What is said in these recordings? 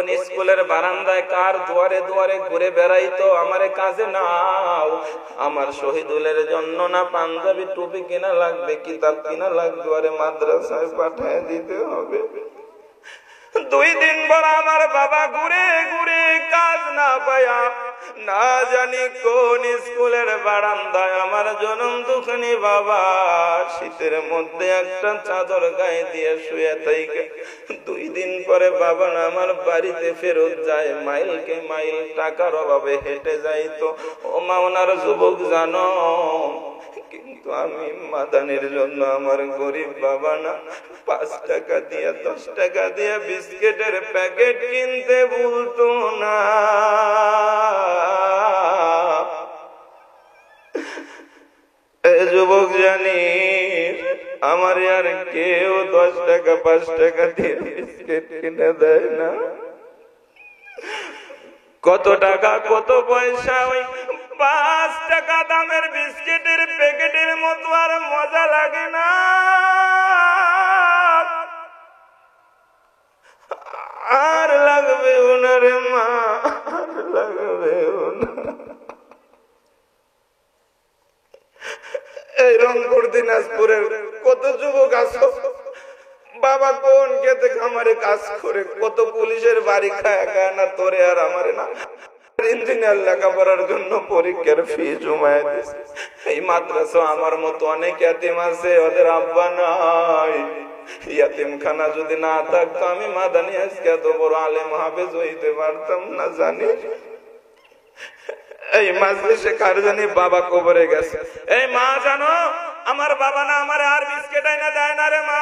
কোন স্কুলের বারান্দায় কার দুয়ারে দুয়ারে ঘুরে বেড়াইতো, আমারে কাজে নাও, আমার শহীদুলের জন্য না পাঞ্জাবি টুপি কিনা লাগবে, কিতাব কিনা লাগবে, আরে মাদ্রাসায় পাঠায় দিতে হবে। 2 দিন পর আমার বাবা ঘুরে ঘুরে কাজ না পায়া না জানি কোন স্কুলের বারান্দায় আমার জনম দুঃখনি বাবা শীতের মধ্যে একটা চাদর গায়ে দিয়ে শুয়ে থাকে। 2 দিন পরে বাবা না আমার বাড়িতে ফেরত যায়, মাইলকে মাইল টাকার অভাবে হেঁটে যাইতো। ও মাওনার যুবক জানো, কিন্তু আমি মাদানের জন্য আমার গরিব বাবা না 5 টাকা দিয়ে 10 টাকা দিয়ে বিস্কিটের প্যাকেট কিনতে বলতো না। যুবক জানি আমার আর কেউ 10 টাকা 5 টাকা দিয়ে বিস্কিট কিনে দেয় না। কত টাকা কত পয়সা ওই 5 টাকা দামের বিস্কিটের প্যাকেটের মতো আর মজা লাগে না। আর লাগবে ওনারে মা, আর লাগবে ওনা। এই রংপুর দিনাজপুরের কত যুবক আছো, বাবা কোন খেতে খামারে কাজ করে, কত পুলিশের বাড়ি খায় খায় না, তোরে আর আমারে না ইঞ্জিনিয়ার লেখাপড়ার জন্য পরীক্ষার ফি জমায় দিছে। এই মাদ্রাসা আমার মতো অনেক ইয়াতিম আছে, ওদের আব্বা নাই। ইয়াতিমখানা যদি না থাকতো আমি মাদানী আজকে এত বড় আলেম হাফেজ হইতে পারতাম না জানি। এই মাজলিসে কার জানি বাবা কবরে গেছে। এই মা জানো, আমার বাবা না আমার আর বিস্কিট আইনা দেয় না রে মা,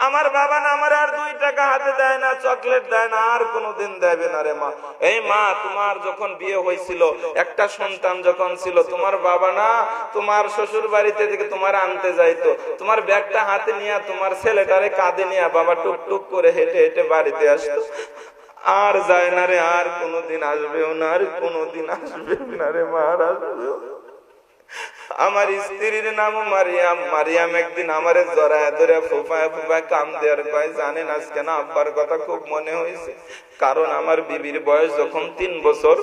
আমার বাবা না আমার আর 2 টাকা হাতে দেয় না, চকলেট দেয় না, আর কোনোদিন দেবে না রে মা। এই মা, তোমার যখন বিয়ে হয়েছিল, একটা সন্তান যখন ছিল, তোমার বাবা না তোমার শ্বশুর বাড়িতে থেকে তোমার আনতে যাইতো, তোমার ব্যাগটা হাতে নিয়ে তোমার ছেলেটারে কাঁধে নিয়ে বাবা টুকটুক করে হেঁটে হেঁটে বাড়িতে আসতো। আর যায় না রে, আর কোনোদিন আসবেও না, আর কোনোদিন আসবেও না রে মা, আর আসবেও। আমার স্ত্রীর নাম মারিয়াম। মারিয়াম একদিন আমারে জড়ায় ধরে ফুফায় ফুফায় কাম দেওয়ার কয়, জানেন আজকে না আব্বার কথা খুব মনে হয়েছে, কারণ আমার বিবির বয়স যখন 3 বছর,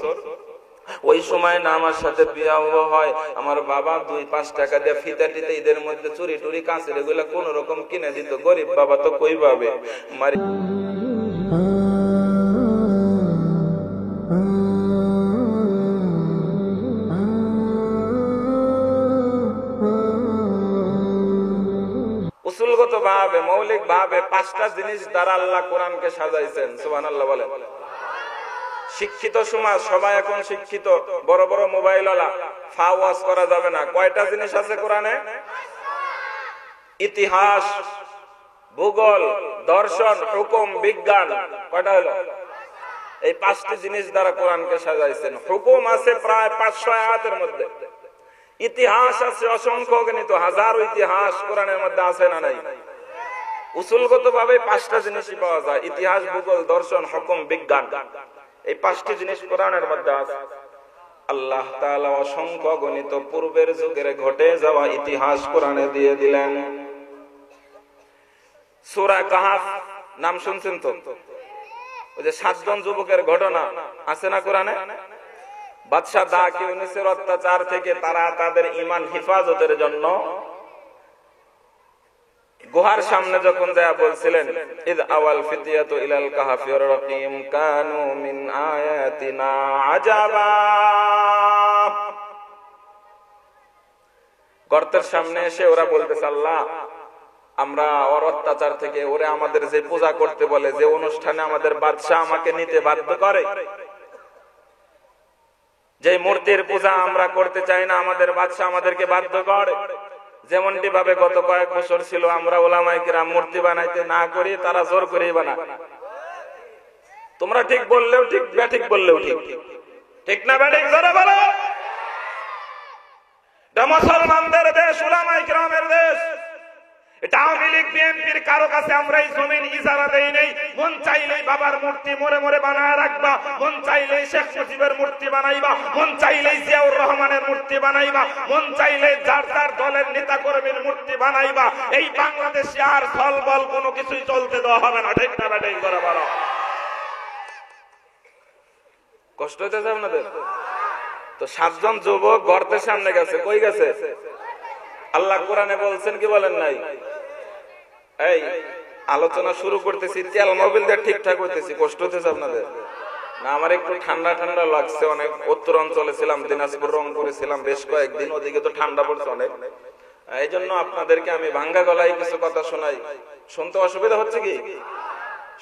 ওই সময় না আমার সাথে বিয়ে হয়, আমার বাবা 2-5 টাকা দিয়ে ফিতা টিতে ঈদের মধ্যে চুরি টুরি কাঁচের এগুলা কোন রকম কিনে দিত, গরিব বাবা তো কই পাবে। উসুলগত ভাবে মৌলিক ভাবে 5টা জিনিস দ্বারা আল্লাহ কোরআনকে সাজাইছেন। সুবহানাল্লাহ বলেন। শিক্ষিত সমাজ, সবাই এখন শিক্ষিত, বড় বড় মোবাইলওয়ালা, ফাওয়াজ করা যাবে না। কয়টা জিনিস আছে কোরআনে? ইতিহাস, ভূগোল, দর্শন, হুকুম, বিজ্ঞান। কয়টা হলো? এই 5টি জিনিস দ্বারা কোরআনকে সাজাইছেন। হুকুম আছে প্রায় 500 আয়াতের মধ্যে, ইতিহাস আছে অসংখ্য গণিত, হাজারো ইতিহাস কোরআনের মধ্যে আছে না নাই? উসুলগত ভাবে 5টা জিনিসই পাওয়া যায়, ইতিহাস, ভূগোল, দর্শন, হুকুম, বিজ্ঞান। এই 5টি জিনিস কোরআনের মধ্যে আছে। আল্লাহ তাআলা অসংখ্য গণিত পূর্বের যুগের ঘটে যাওয়া ইতিহাস কোরআনে দিয়ে দিলেন। সূরা কাহফ নাম শুনছেন তো? ওই যে 7 জন যুবকের ঘটনা আছে না কোরআনে? বাদশা দাকিউনিসের অত্যাচার থেকে তারা তাদের ঈমান হেফাজতের জন্য গুহার সামনে যখন যায় বলছিলেন, ইদ আওয়াল ফিতিয়াতু ইলাল কাহফি রাকিম কানু মিন আয়াতিনা আজাবা। গর্তের সামনে এসে ওরা বলতেছে, আল্লাহ আমরা ওর অত্যাচার থেকে, ওরে আমাদের যে পূজা করতে বলে, যে অনুষ্ঠানে আমাদের বাদশা আমাকে নিতে বাধ্য করে, যে মূর্তির পূজা আমরা করতে চাই না, আমাদের বাদশা আমাদেরকে বাধ্য করে। যেমনটি ভাবে গত কয়েক বছর ছিল, আমরা উলামায়ে কিরাম মূর্তি বানাইতে না করি, তারা জোর করেই বানায়। তোমরা ঠিক বললেও ঠিক, ব্যাঠিক বললেও ঠিক, ঠিক না ব্যাঠিক? জোরে বলো। এটা মুসলমানদের দেশ, উলামায়ে কিরামের দেশ। এটা আওয়ামী লীগ বিএনপির কারো কাছে আমরা এই জমিন ইজারা দেই নাই। মন চাইলেই বাবার মূর্তি মোড়ে মোড়ে বানায় রাখবা, মন চাইলেই শেখ মুজিবের মূর্তি বানাইবা, মন চাইলেই জিয়াউর রহমানের মূর্তি বানাইবা, মন চাইলেই যার যার দলের নেতা কর্মীর মূর্তি বানাইবা। এই বাংলাদেশে আর ছলবল কোনো কিছুই চলতে দেওয়া হবে না, ঠিক না ব্যাঠিক? করে বলো। কষ্ট হইতেছে আপনাদের? তো 7 জন যুবক গর্তের সামনে গেছে, কই গেছে? আল্লাহ কোরআনে বলছেন কি বলেন নাই? এই আলোচনা শুরু করতেছি, তেল মোবিল দিয়ে ঠিকঠাক হইতেছি, কষ্ট হইতেছে আপনাদের? না, আমার একটু ঠান্ডা ঠান্ডা লাগছে। অনেক উত্তর অঞ্চলে ছিলাম, দিনাজপুর, রংপুরে ছিলাম বেশ কয়েকদিন, ওদিকে তো ঠান্ডা পড়ছে অনেক। এই জন্য আপনাদেরকে আমি ভাঙ্গা গলায় কিছু কথা শোনাই। শুনতে অসুবিধা হচ্ছে কি?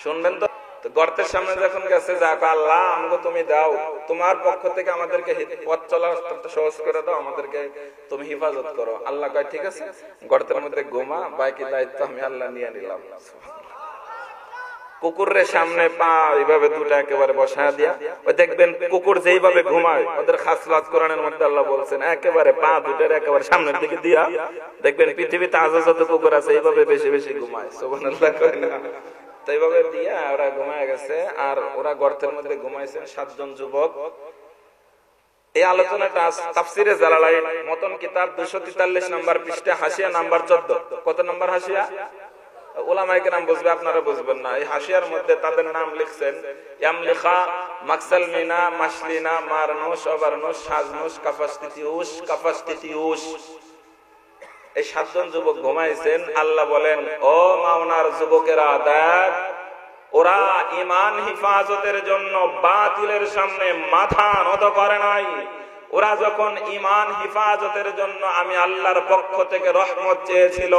শুনবেন তো? গর্তের সামনে যখন গেছে, যাক আল্লাহ আমাকে তুমি দাও, তোমার পক্ষ থেকে আমাদেরকে পথ চলা সহজ করে দাও, আমাদেরকে তুমি হেফাজত করো। আল্লাহ কয় ঠিক আছে, গর্তের মধ্যে ঘুমা, বাকি দায়িত্ব আমি আল্লাহ নিয়ে নিলাম। কুকুরের সামনে পা এইভাবে দুটা একেবারে বসায় দিয়া, ওই দেখবেন কুকুর যেইভাবে ঘুমায়, ওদের খাসলাত কোরআনের মধ্যে আল্লাহ বলছেন একেবারে পা দুটার একেবারে সামনের দিকে দিয়া, দেখবেন পৃথিবীতে আজও যত কুকুর আছে এইভাবে বেশি বেশি ঘুমায়। সুবহানাল্লাহ কয় না? তো এইভাবে দিয়া ওরা ঘুমায় গেছে, আর ওরা গর্তের মধ্যে ঘুমাইছেন 7 জন যুবক। এই আলোচনাটা তাফসিরে জালালাইন মতন কিতাব 243 নম্বর পৃষ্ঠা, হাসিয়া নাম্বার 14। কত নম্বর হাসিয়া? উলামায়ে কেরাম বুঝবে, আপনারা বুঝবেন না। এই হাসিয়ার মধ্যে তাদের নাম লিখছেন ইয়ামলিখা, মাকসালমিনা, মাসলিনা, মারনুস, অবারনুস, সাজনুস, কাফাস্তিতিউস। এই 7 জন যুবক ঘুমাইছেন। আল্লাহ বলেন, ও মাওনার যুবকেরা, দেখ ওরা ঈমান হিফাজতের জন্য বাতিলের সামনে মাথা নত করে নাই। ওরা যখন ঈমান হিফাজতের জন্য আমি আল্লাহর পক্ষ থেকে রহমত চেয়েছিল,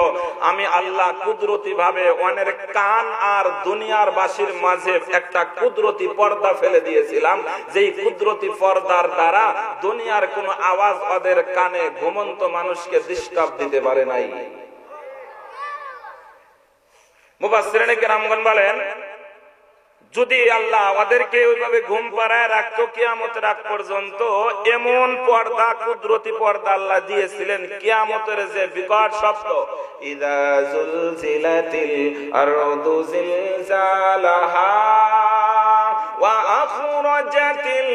আমি আল্লাহ কুদরতি ভাবে ওদের কান আর দুনিয়ার বাসীর মাঝে একটা কুদরতি পর্দা ফেলে দিয়েছিলাম, যেই কুদরতি পর্দার দ্বারা দুনিয়ার কোনো আওয়াজ ওদের কানে ঘুমন্ত মানুষকে ডিস্টার্ব দিতে পারে নাই। মুফাসসিরিনে কেরামগণ বলেন, যদি আল্লাহ ওদেরকে ওইভাবে ঘুম পাড়ায় রাখতো কিয়ামতের আগ পর্যন্ত, এমন পর্দা, কুদরতি পর্দা আল্লাহ দিয়েছিলেন, কিয়ামতের যে বিকট শব্দ, ইযা যুলজিলাতিল আরদু জিলজালাহা ওয়া আখরাজাতিল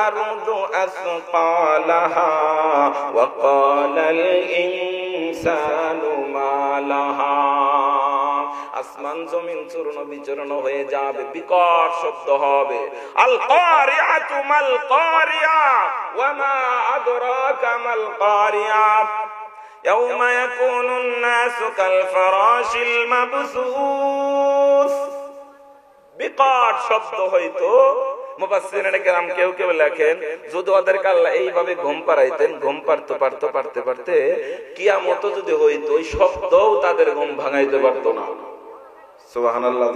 আরদু আসকালাহা ওয়া ক্বালাল ইনসানু মা লাহা। আসমান জমিন চূর্ণ বিচূর্ণ হয়ে যাবে, বিকট শব্দ হবে। আল কারিআতু মাল কারিয়া ওয়া মা আদরাকা মাল কারিয়া ইয়াওমা ইয়াকুনুন নাসু কাল ফারাশিল মাবসুস। বিকট শব্দ হইতো। মুফাসসিরিনে কেরাম কেউ কেউ লেখেন, যদি ওদেরকে আল্লাহ এইভাবে ঘুম পাড়াইতেন, ঘুম পাড়তে পারতে কিয়ামত যদি হইতো, ওই শব্দও তাদের ঘুম ভাঙাইতে পারতো না। সুবহানাল্লাহ।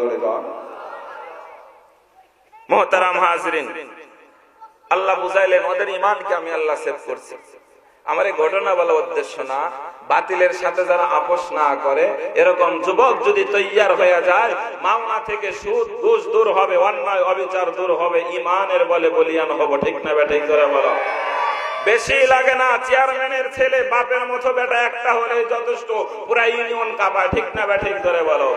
মুহতারাম হাজিরিন, আল্লাহ বুঝাইলেন ওদের ঈমানকে আমি আল্লাহ সেভ করছি। আমার এই ঘটনা বলা উদ্দেশ্য না, বাতিলের সাথে যারা আপোষ না করে, এরকম যুবক যদি তৈয়ার হয়ে যায়, মাওনা থেকে সুদ ঘুষ দূর হবে, অন্যায় অবিচার দূর হবে, ঈমানের বলে বলিয়ান হব। ঠিক না বেঠিক করে বলো? বেশি লাগে না, চেয়ারম্যানের ছেলে বাপের মতো বেটা একটা হলে যথেষ্ট, পুরা ইউনিয়ন কাঁপায়। ঠিক না বেঠিক করে বলো?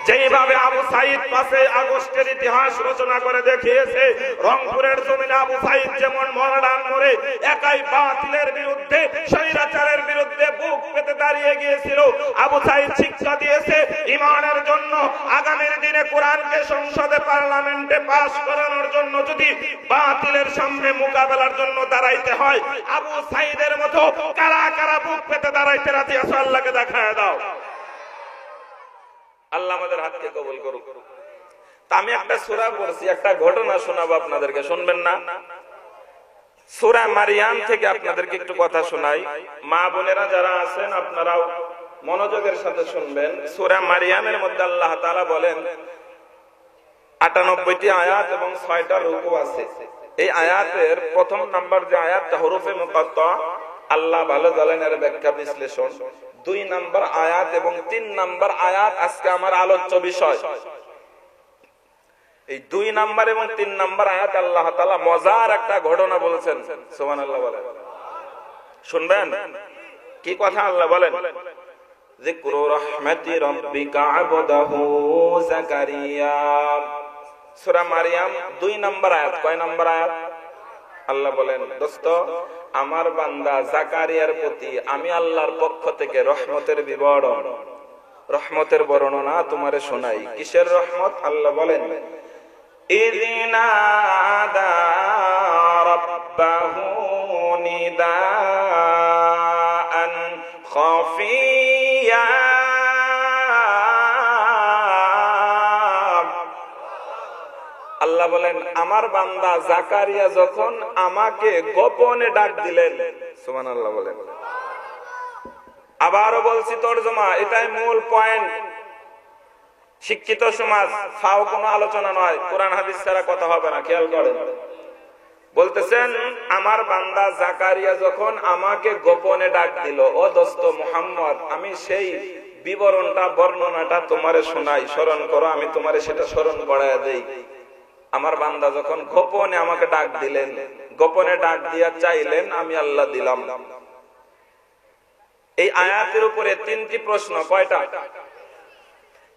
যেইভাবে আবু সাইদ 5 আগস্টের ইতিহাস রচনা করে দেখিয়েছে, রংপুরের জমিনে আবু সাইদ যেমন মরদান মরে একাই বাতিলের বিরুদ্ধে, স্বৈরাচারের বিরুদ্ধে বুক পেতে দাঁড়িয়ে গিয়েছিল। আবু সাইদ শিক্ষা দিয়েছে ঈমানের জন্য, আগামীর দিনে কোরআনকে সংসদে পার্লামেন্টে পাস করানোর জন্য যদি বাতিলের সামনে মোকাবেলার জন্য দাঁড়াইতে হয়, আবু সাইদের মতো কারা কারা বুক পেতে দাঁড়াইতে রাজি আছে? আল্লাহকে দেখায় দাও। আল্লাহ আমাদের হাতকে কবুল করুক। তা আমি একটা সূরা পড়ছি, একটা ঘটনা শোনাবো আপনাদেরকে, শুনবেন না? সূরা মারিয়াম থেকে আপনাদেরকে একটু কথা শোনাই। মা বোনেরা যারা আছেন আপনারাও মনোযোগের সাথে শুনবেন। সূরা মারিয়ামের মধ্যে আল্লাহ তাআলা বলেন, 98টি আয়াত এবং 6টা রুকু আছে। এই আয়াতের প্রথম নাম্বার যে আয়াতটা হরফে মুকাত্তা, আল্লাহ ভালো জানেন এর ব্যাখ্যা বিশ্লেষণ। 2 নাম্বার আয়াত এবং 3 নাম্বার আয়াত আজকে আমার আলোচ্য বিষয়। এই 2 নাম্বার এবং 3 নাম্বার আয়াত আল্লাহ তাআলা মজার একটা ঘটনা বলেছেন। সুবহানাল্লাহ বলেন, শুনবেন কি কথা আল্লাহ বলেন? যিকরু রাহমাতি রাব্বিকা আবদাহু যাকারিয়া। সূরা মারিয়াম 2 নাম্বার আয়াত। কয় নাম্বার আয়াত? আল্লাহ বলেন, দোস্ত আমার বান্দা জাকারিয়ার প্রতি আমি আল্লাহর পক্ষ থেকে রহমতের বিবরণ, রহমতের বর্ণনা তোমারে শোনাই। কিসের রহমত? আল্লাহ বলেন, ইযনাদা আল্লাহ বলেন আমার বান্দা জাকারিয়া যখন আমাকে গোপনে ডাক দিলেন, সুবহানাল্লাহ বলেন। আবারও বলছি তরজমা, এটাই মূল পয়েন্ট। শিক্ষিত সমাজ ফাও কোনো আলোচনা নয়, কোরআন হাদিস ছাড়া কথা হবে না, খেয়াল করেন। বলতেছেন আমার বান্দা জাকারিয়া যখন আমাকে গোপনে ডাক দিল, ও দোস্ত মুহাম্মদ, আমি সেই বিবরণটা বর্ণনাটা তোমারে শোনাই, স্মরণ করো, আমি তোমারে সেটা স্মরণ করায়া দেই। আমার বান্দা যখন গোপনে আমাকে ডাক দিলেন, গোপনে ডাক দিয়া চাইলেন, আমি আল্লাহ দিলাম। এই আয়াতের উপরে তিনটি প্রশ্ন। কয়টা?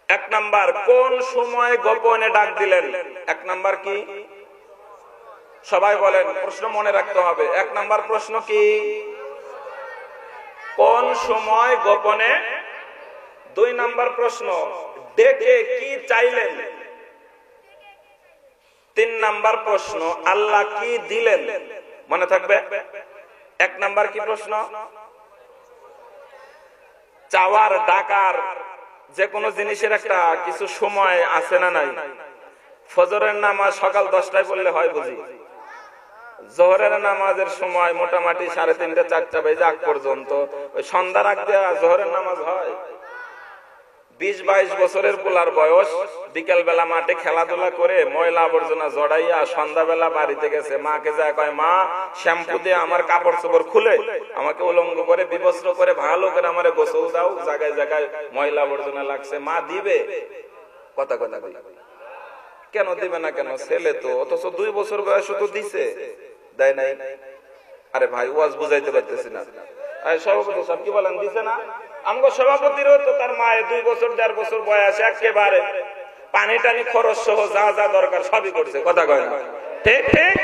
এক নাম্বার, কোন সময় গোপনে ডাক দিলেন? এক নাম্বার কি? সবাই বলেন, প্রশ্ন মনে রাখতে হবে। এক নাম্বার প্রশ্ন কি? কোন সময় গোপনে? দুই নাম্বার প্রশ্ন, ডেকে কি চাইলেন? তিন নাম্বার প্রশ্ন, আল্লাহ কি দিলেন? মনে থাকবে। এক নাম্বার কি প্রশ্ন? চাওয়ার ডাকার যে কোনো জিনিসের একটা কিছু সময় আছে না নাই? ফজরের নামাজ সকাল 10টায় পড়লে হয় বুঝি, জোহরের নামাজের সময় মোটামুটি 3:30 4টা বেজে আগ পর্যন্ত, ওই সন্ধ্যার আগ দিয়ে জোহরের নামাজ হয়। 20-22 বছরের পোলার বয়স, বিকেল বেলা মাঠে খেলাধুলা করে ময়লা আবর্জনা জড়াইয়া সন্ধ্যাবেলা বাড়িতে গেছে, মাকে যায় কয়, মা শ্যাম্পু দিয়ে আমার কাপড় চোপড় খুলে আমাকে উলঙ্গ করে বিবস্ত্র করে ভালো করে আমারে গোসল দাও, জায়গায় জায়গায় ময়লা আবর্জনা লাগছে। মা দিবে? কথা কথা কেন দিবে না? কেন? ছেলে তো, অথচ 2 বছর বয়স তো দিছে, দেয় নাই? আরে ভাই, ওয়াজ বুঝাইতে পারতেছি না। সভাপতি সব কি বলেন, দিছে না? আমগো সভাপতিরও তো তার মায়ের 2 বছর 1.5 বছর বয়স, একেবারে পানি টানি খরচ সহ যা যা দরকার সবই করছে। কথা কয় না? ঠিক ঠিক।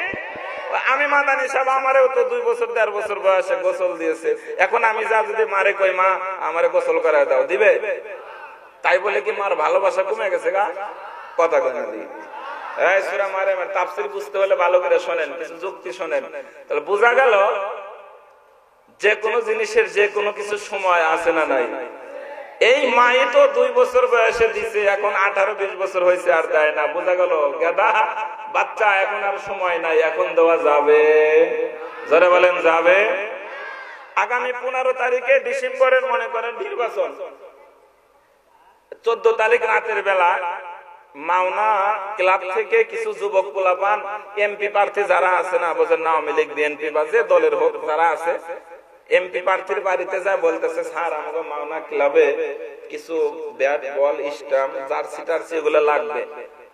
আমি মাদানি সাহেব, আমারও তো 2 বছর 1.5 বছর বয়সে গোসল দিয়েছে। এখন আমি যা যদি মারে কই, মা আমারে গোসল করায় দাও, দিবে? তাই বলে কি মার ভালোবাসা কমে গেছে গা? কথা কয় না? এই সূরা মারিয়ামের তাফসীর বুঝতে হলে ভালো করে শোনেন, কিছু যুক্তি শোনেন, তাহলে বোঝা গেল যে কোনো জিনিসের যে কোনো কিছু সময় আছে না নাই? এই মাই তো 2 বছর বয়সে দিছে, এখন 18-20 বছর হয়েছে আর দেয় না। বোঝা গেল গাদা বাচ্চা, এখন আর সময় নাই, এখন দেওয়া যাবে। জোরে বলেন যাবে। আগামী 15 তারিখে ডিসেম্বরের মনে করেন নির্বাচন, 14 তারিখ রাতের বেলা মাওনা ক্লাব থেকে কিছু যুবক পোলাপান এমপি প্রার্থী যারা আছে না, বোঝেন না, আওয়ামী লীগ বিএনপি বা যে দলের হোক যারা আছে, এমপি প্রার্থীর বাড়িতে যায়, বলতেছে স্যার আমাকে মাওনা ক্লাবে কিছু ব্যাট বল স্টাম্প জার্সি টার্সি এগুলো লাগবে,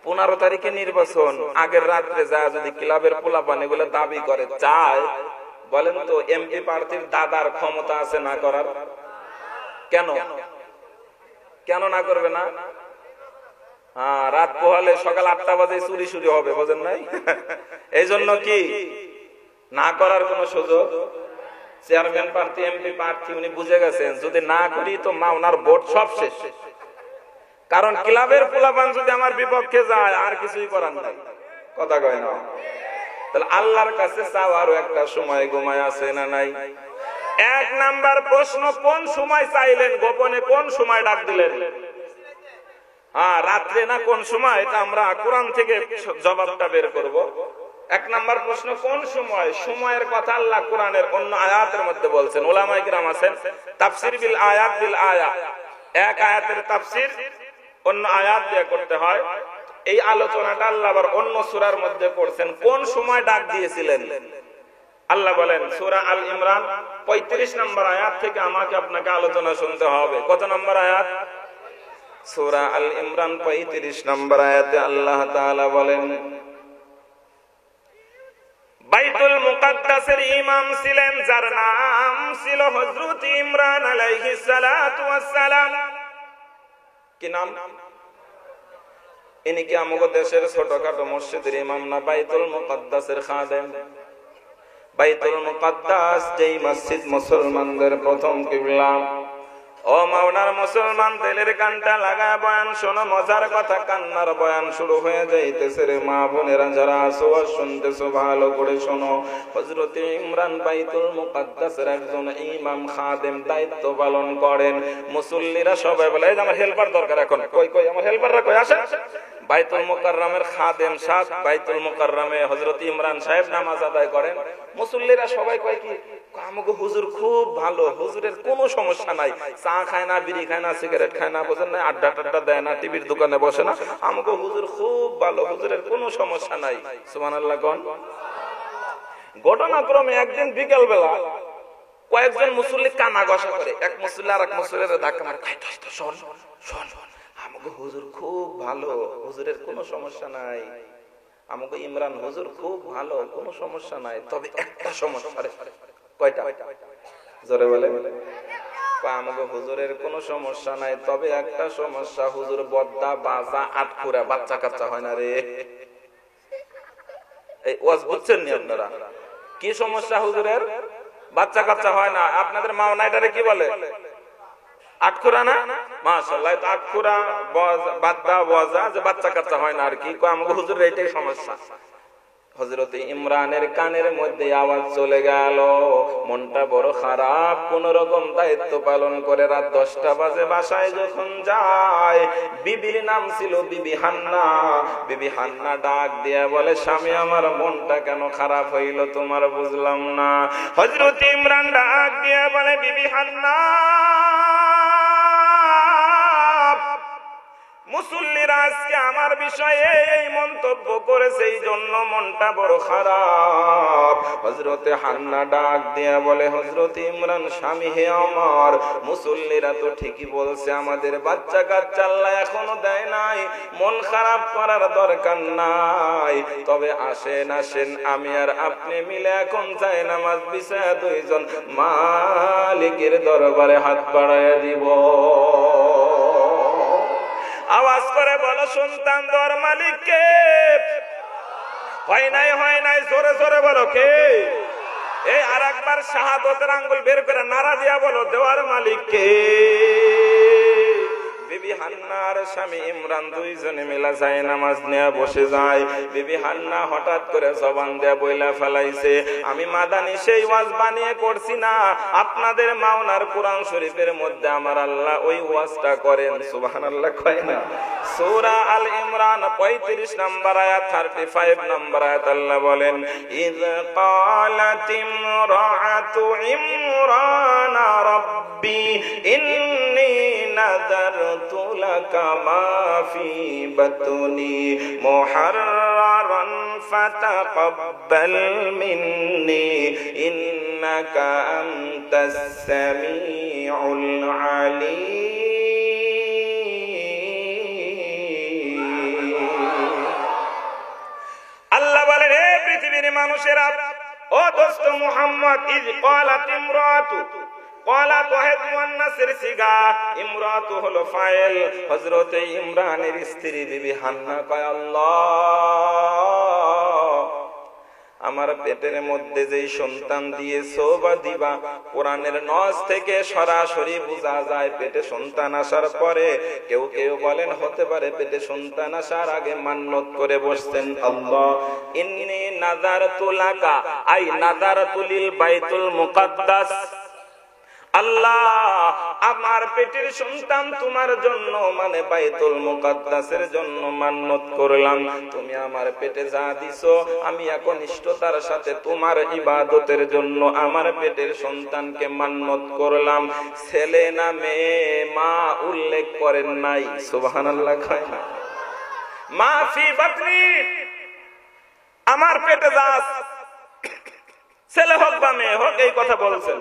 15 তারিখে নির্বাচন, আগের রাত্রে যায় যদি ক্লাবের পোলাপান এগুলো দাবি করে চায়, বলেন তো এমপি প্রার্থীর দাদার ক্ষমতা আছে না করার? কেন কেন না করবে না? রাত পোহালে সকাল 8টা বাজে চুরি শুরু হবে, বোঝেন নাই? এই জন্য কি না করার কোন সুযোগ? চেয়ারম্যান প্রার্থী এমপি প্রার্থী উনি বুঝে গেছেন, যদি না করি তো মাওনার ভোট সব শেষ। কারণ ক্লাবের পোলাপান যদি আমার বিপক্ষে যায় আর কিছুই করার নাই। কথা কয় না? তাহলে আল্লাহর কাছে চাওয়ারও একটা সময় ঘুমায় আছে না নাই? এক নাম্বার প্রশ্ন, কোন সময় চাইলেন গোপনে, কোন সময় ডাক দিলেন? রাত্রে না কোন সময়? এটা আমরা কোরআন থেকে জবাবটা বের করব। এক নাম্বার প্রশ্ন কোন সময়? সময়ের কথা আল্লাহ কোরআনের অন্য আয়াতের মধ্যে বলছেন। উলামায়ে কিরাম আছেন তাফসীর বিল আয়াত বিল আয়া, এক আয়াতের তাফসীর অন্য আয়াত দিয়ে করতে হয়। এই আলোচনাটা আল্লাহ আবার অন্য সূরার মধ্যে করছেন। কোন সময় ডাক দিয়েছিলেন আল্লাহ বলেন সূরা আল ইমরান 35 নম্বর আয়াত থেকে আমাকে আপনাকে আলোচনা শুনতে হবে। কত নম্বর আয়াত? সূরা আল ইমরান 35 নম্বর আয়াতে আল্লাহ তাআলা বলেন, বাইতুল মুকাদ্দাসের ইমাম ছিলেন যার নাম ছিল হযরত ইমরান আলাইহিস সালাতু ওয়াস সালাম। কি নাম? ইনি কি আমাদের দেশের ছোটখাটো মসজিদের ইমাম না, বাইতুল মুকাদ্দাসের খাদেম। বাইতুল মুকাদ্দাস যেই মসজিদ মুসলমানদের প্রথম কিবলা। ও মাওনার মুসলমান, দিলের কানটা লাগায় বয়ান শোনো, মজার কথা, কান্নার বয়ান শুরু হয়ে যাইতেছে রে মা বোনেরা যারা আছো আর শুনতেছো ভালো করে শোনো। হযরত ইমরান বাইতুল মুকাদ্দাসের একজন ইমাম খাদেম, দায়িত্ব পালন করেন। মুসল্লিরা সবাই বলে এই আমার হেল্পার দরকার, এখন কই কই আমার হেল্পাররা কই আসে। বাইতুল মুকাররমের খাদেম সাহেব, বাইতুল মুকাররমে হযরত ইমরান সাহেব নামাজ আদায় করেন। মুসল্লিরা সবাই কয় কি, আমাকে হুজুর খুব ভালো, হুজুরের কোনো সমস্যা নাই, চা খায় না, বিড়ি খায় না, সিগারেট খায় না, বোঝেন না, আড্ডা টাড্ডা দেয় না, টিভির দোকানে বসে না, আমাকে হুজুর খুব ভালো, হুজুরের কোনো সমস্যা নাই। সুবহানাল্লাহ কোন। ঘটনাক্রমে একদিন বিকেল বেলা কয়েকজন মুসল্লি কানা ঘষা করে, এক মুসল্লি আর এক মুসল্লির ধাক্কা মারে, শোন শোন, আমাকে হুজুর খুব ভালো, হুজুরের কোনো সমস্যা নাই, আমাকে ইমরান হুজুর খুব ভালো, কোনো সমস্যা নাই, তবে একটা সমস্যা। কয়টা? জোরে বলে। আমাকে হুজুরের কোনো সমস্যা নাই, তবে একটা সমস্যা, হুজুর বদ্দা বাজা আটকুরা, বাচ্চা কাচ্চা হয় না রে। এই ওয়াজ বুঝছেন নি আপনারা? কি সমস্যা হুজুরের? বাচ্চা কাচ্চা হয় না। আপনাদের মা নাইটারে কি বলে? আটকুরা না? মাশাআল্লাহ, আটকুরা বাদ্দা বাজা, যে বাচ্চা কাচ্চা হয় না আর কি। আমাকে হুজুরের এইটাই সমস্যা। হযরত ইমরানের কানের মধ্যে আওয়াজ চলে গেল, মনটা বড় খারাপ, কোন রকম দায়িত্ব পালন করে রাত 10টা বাজে বাসায় যখন যায়, বিবির নাম ছিল বিবি হান্না। বিবি হান্না ডাক দিয়া বলে, স্বামী আমার মনটা কেন খারাপ হইল তোমার বুঝলাম না। হযরত ইমরান ডাক দিয়া বলে, বিবি হান্না, মুসল্লিরা আজকে আমার বিষয়ে এই মন্তব্য করেছে, এই জন্য মনটা বড় খারাপ। হযরতে হান্না ডাক দিয়া বলে, হযরত ইমরান স্বামী হে আমার, মুসল্লিরা তো ঠিকই বলছে, আমাদের বাচ্চা কাচ্চা আল্লাহ এখনো দেয় নাই, মন খারাপ করার দরকার নাই, তবে আসেন আসেন আমি আর আপনি মিলে এখন যাই নামাজ বিছায়া দুইজন মালিকের দরবারে হাত বাড়াইয়া দিব। আওয়াজ করে বলো, সন্তান দেওয়ার মালিক কে? হয় নাই, হয় নাই, জোরে জোরে বলো কে? এই আর একবার শাহাদতের আঙ্গুল বের করে নারা দিয়া বলো, দেওয়ার মালিক কে? বিবি হান্না আর স্বামী ইমরান দুইজনে মিলা যায় নামাজ নিয়ে বসে যায়। বিবি হান্না হঠাৎ করে জবান দেয়া বইলা ফেলাইছে, আমি মাদানি সেই ওয়াজ বানিয়ে করছি না, আপনাদের মাওনার কোরআন শরীফের মধ্যে আমার আল্লাহ ওই ওয়াজটা করেন। সুবহানাল্লাহ কয় না? সূরা আল ইমরান 35 নম্বর আয়াত, 35 নম্বর আয়াত আল্লাহ বলেন, ইয ক্বালাত ইমরাতু ইমরান রাব্বি ইন্নী নাযারতু লাকা মা ফি বাতনি মুহাররারান ফাতাকাব্বাল মিন্নি ইন্নাকা আনতাস সামিউল আলীম। আল্লাহ বলেন, হে পৃথিবীর মানুষেরা, ও দোস্ত মুহাম্মদ, ইয ক্বালাত ইমরাতু, ক্বালাত ওয়াহিদ মুয়ান্নাসের সিগা, ইমরাতু হলো ফাইল। হযরত ইমরানের স্ত্রী বিবি হান্না কয়, আল্লাহ, আমার পেটের মধ্যে যেই সন্তান দিয়েছো বা দিবা, কোরআনের নস থেকে সরাসরি বোঝা যায় পেটে সন্তান আসার পরে, কেউ কেউ বলেন হতে পারে পেটে সন্তান আসার আগে মান্নত করে বসতেন, আল্লাহ ইন্নী নাযারতু লাকা, আই নাযারতু লিল বাইতুল মুকাদ্দাস, আল্লাহ আমার পেটের সন্তান তোমার জন্য, মানে বাইতুল মুকাদ্দাসের জন্য মান্নত করলাম। তুমি আমার পেটে যা দিছো, আমি একনিষ্ঠতার সাথে তোমার ইবাদতের জন্য আমার পেটের সন্তানকে মান্নত করলাম। ছেলে না মেয়ে মা উল্লেখ করেন নাই। সুবহানাল্লাহ কয় না? মা ফি বাতনি, আমার পেটে যা ছেলে হোক বা মেয়ে হোক, এই কথা বলছেন।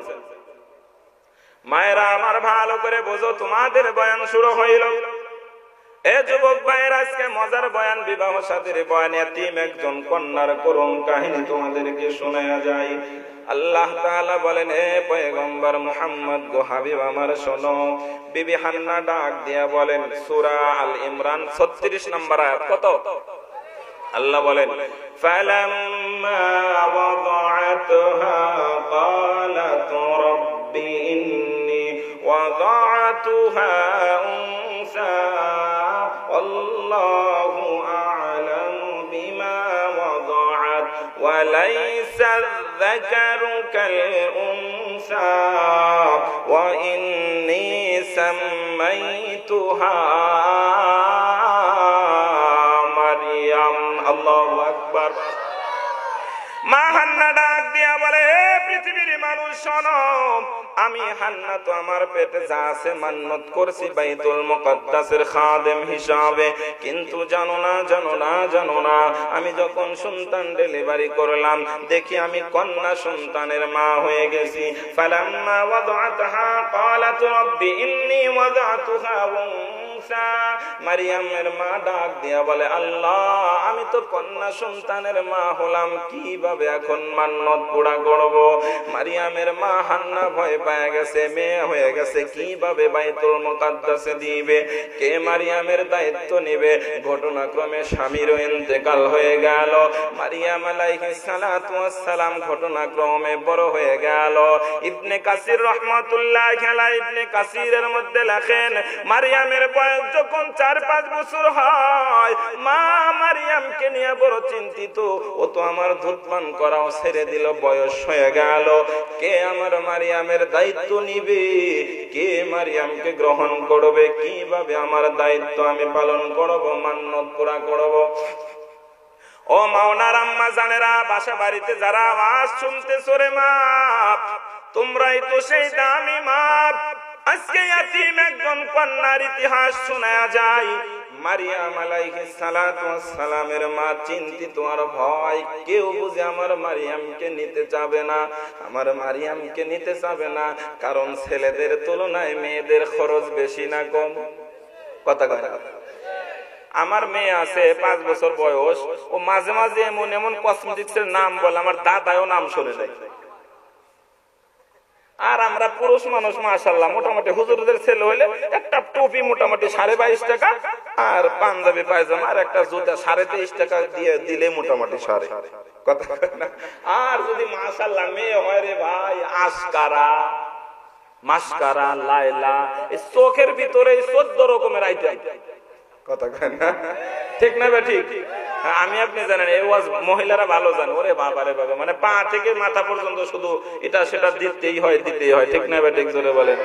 মায়েরা আমার ভালো করে বোঝো, তোমাদের বয়ান শুরু হইল। এ যুবক ভাইয়েরা, আজকে মজার বয়ান, বিবাহ সাথীর বয়ান, এতিম একজন কন্যার করুণ কাহিনী তোমাদেরকে শোনায়া যায়। আল্লাহ তাআলা বলেন, হে পয়গম্বর মুহাম্মদ গো হাবিব আমার শোনো। বিবি হান্না ডাক দিয়া বলেন, সূরা আল ইমরান 36 নম্বর আয়াত, কত? আল্লাহ বলেন, ফালাম্মা ওয়াদাআতহা ক্বালাত রাব্বি ইন্নী ওয়াদাআতুহা উনসা আল্লাহু আ'লামু বিমা ওয়াদাআত ওয়া লাইসা আয-যাকারু কাল উনসা ওয়া ইন্নী সাম্মাইতুহা আল্লাহু আকবার। মা হান্না ডাক দিয়া বলে, হে পৃথিবীর মানুষ শোনো, আমি হান্না তো আমার পেটে যা আছে মান্নত করছি বাইতুল মুকাদ্দাসের খাদেম হিসাবে, কিন্তু জানো না জানো না জানো না, আমি যখন সন্তান ডেলিভারি করলাম দেখি আমি কন্যা সন্তানের মা হয়ে গেছি। ফালাম্মা ওয়াদাতহা ক্বালাত রাব্বি ইন্নী ওয়াদাতুহা উনসা। মারিয়ামের মা ডাক দিয়া বলে, আল্লাহ আমি তো কন্যা সন্তানের মা হলাম, কিভাবে এখন মান্নত পুরা করব? মারিয়ামের মা হান্না ভয় পেয়ে গেছে, মেয়ে হয়ে গেছে, কিভাবে বাইতুল মুকাদ্দাসে দিবে? কে মারিয়ামের দায়িত্ব নেবে? ঘটনাক্রমে স্বামীরও ইন্তেকাল হয়ে গেল। মারিয়াম আলাইহিস সালাতু ওয়াস সালাম ঘটনাক্রমে বড় হয়ে গেল। ইবনে কাসির রাহমাতুল্লাহি আলাইহি ইবনে কাসিরের মধ্যে লেখেন, মারিয়ামের বয়স যখন 4-5 বছর হয়, মা মারিয়ামকে নিয়ে বড় চিন্তিত। ও তো আমার দুধ পান করাও ছেড়ে দিল, বয়স হয়ে গেল। কে আমার মারিয়ামের দায়িত্ব নিবে? কে মারিয়ামকে গ্রহণ করবে? কিভাবে আমার দায়িত্ব আমি পালন করব, মান্নত পুরা করব? ও মাওনার আম্মা জানেরা, বাসা বাড়িতে যারা আওয়াজ শুনতেছো রে মা, তোমরাই তো সেই দামি মা। আজকে ইয়াতীম একজন কন্যার ইতিহাস শোনা যায়। মারিয়াম আলাইহিস সালাতু ওয়াস সালামের মা চিন্তিত আর ভয়, কেউ বুঝে আমার মারিয়ামকে নিতে চাবে না, আমার মারিয়ামকে নিতে চাবে না। কারণ ছেলেদের তুলনায় মেয়েদের খরচ বেশি না কম? কথা কথা আমার মেয়ে আছে 5 বছর বয়স, ও মাঝে মাঝে এমন এমন কসমেটিক্সের নাম বলে আমার দাদাও নাম শুনে নাই। আর আমরা পুরুষ মানুষ মাশাআল্লাহ মোটামুটি হুজুরদের ছেলে হইলে একটা টুপি মোটামুটি 22.5 টাকা, আর পাঞ্জাবি পায়জামা আর একটা জুতা 23.5 টাকা দিয়ে দিলে মোটামুটি সারে। কথা না? আর যদি মাশাআল্লাহ মেয়ে হয় রে ভাই, আশকারা, মাসকারা, লাইলা, এই চোখের ভিতরে 14 রকমের আইটেম। কথা কয় না? ঠিক না বে ঠিক? আমি আপনি জানেন, এই ওয়াজ মহিলারা ভালো জানে। ওরে বাবা রে বাবা, মানে পা থেকে মাথা পর্যন্ত শুধু এটা সেটা দিতেই হয় দিতেই হয়। ঠিক না বে ঠিক? জোরে বলেন।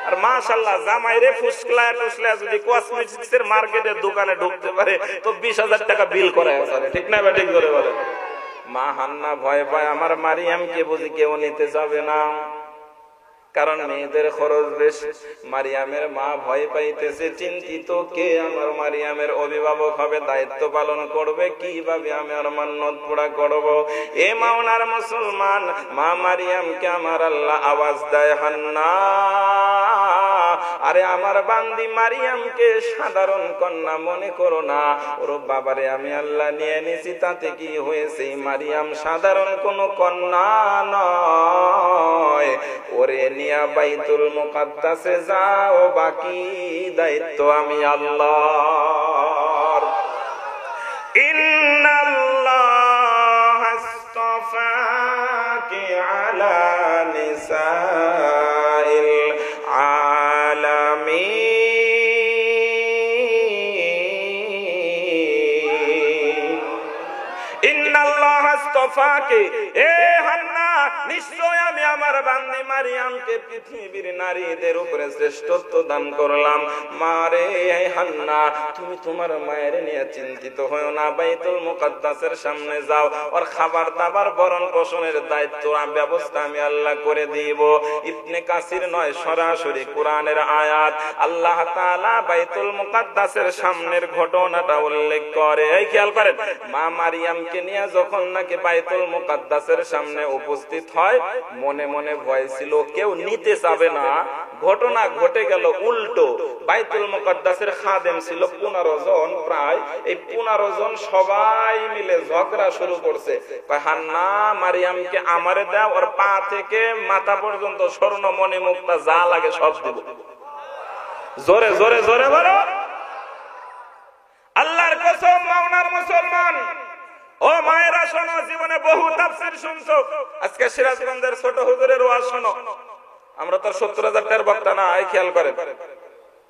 আর মাশাআল্লাহ জামাইরে ফুসলা টুসলা যদি কসমেটিক্স এর মার্কেটের দোকানে ঢুকতে পারে তো 20,000 টাকা বিল করায় আছে। ঠিক না বে ঠিক? জোরে বলেন। মা হান্না ভয় পায়, আমার মারিয়ামকে বুঝি কেউ নিতে যাবে না, কারণ মেয়েদের খরচ বেশি। মারিয়ামের মা ভয় পাইতেছে, চিন্তিত, কে আমার মারিয়ামের অভিভাবক হবে, দায়িত্ব পালন করবে, কিভাবে আমি আর মান্নত পুরা করব? এ মাওনার মুসলমান, মা মারিয়ামকে আমার আল্লাহ আওয়াজ দেয়, হান্না, আরে আমার বান্দি মারিয়ামকে সাধারণ কন্যা মনে করো না। ওর বাবারে আমি আল্লাহ নিয়ে নিছি, তাতে কি হয়েছে? মারিয়াম সাধারণ কোন কন্যা নয়, ওরে নিয়া বাইতুল মুকাদ্দাসে যাও, বাকি দায়িত্ব আমি আল্লাহর। ইন্নাল্লাহ আস্তাফাকি আলা নিসাইল আলামিন। ইন্নাল্লাহ আস্তাফাকি, এ হান্না, নিশ্চয় আমি আমার বান্দি মারিয়ামকে পৃথিবীর নারীদের উপরে শ্রেষ্ঠত্ব দান করলাম। মারে হান্না, তুমি তোমার মায়ের নিয়ে চিন্তিত হও না, বাইতুল মুকাদ্দাসের সামনে যাও, ওর খাবার দাবার ভরণ পোষণের দায়িত্ব ব্যবস্থা আমি আল্লাহ করে দিব। ইবনে কাসির নয়, সরাসরি কোরআনের আয়াত। আল্লাহ তাআলা বাইতুল মুকাদ্দাসের সামনের ঘটনাটা উল্লেখ করে। এই খেয়াল করেন, মা মারিয়ামকে নিয়ে যখন নাকি বাইতুল মুকাদ্দাসের সামনে উপস্থিত হয়, মনে মনে ভয় ছিল, কেউ নিতে চাবে না। ঘটনা ঘটে গেল উল্টো। বাইতুল মুকাদ্দাসের খাদেম ছিল 15 জন প্রায়। এই 15 জন সবাই মিলে ঝগড়া শুরু করছে, হান্না মারিয়ামকে আমারে দাও, ওর পা থেকে মাথা পর্যন্ত স্বর্ণ মণি মুক্তা যা লাগে সব দিব। জোরে জোরে জোরে বলো আল্লাহর কসম। মাওনার মুসলমান, ও মায়েরা শোনো, জীবনে বহু তাফসীর শুনছো, আজকে সিরাজগঞ্জের ছোট হুজুরের ওয়াজ শোনো। আমরা তো 70,000 টাকার বক্তা না, এই খেয়াল করেন,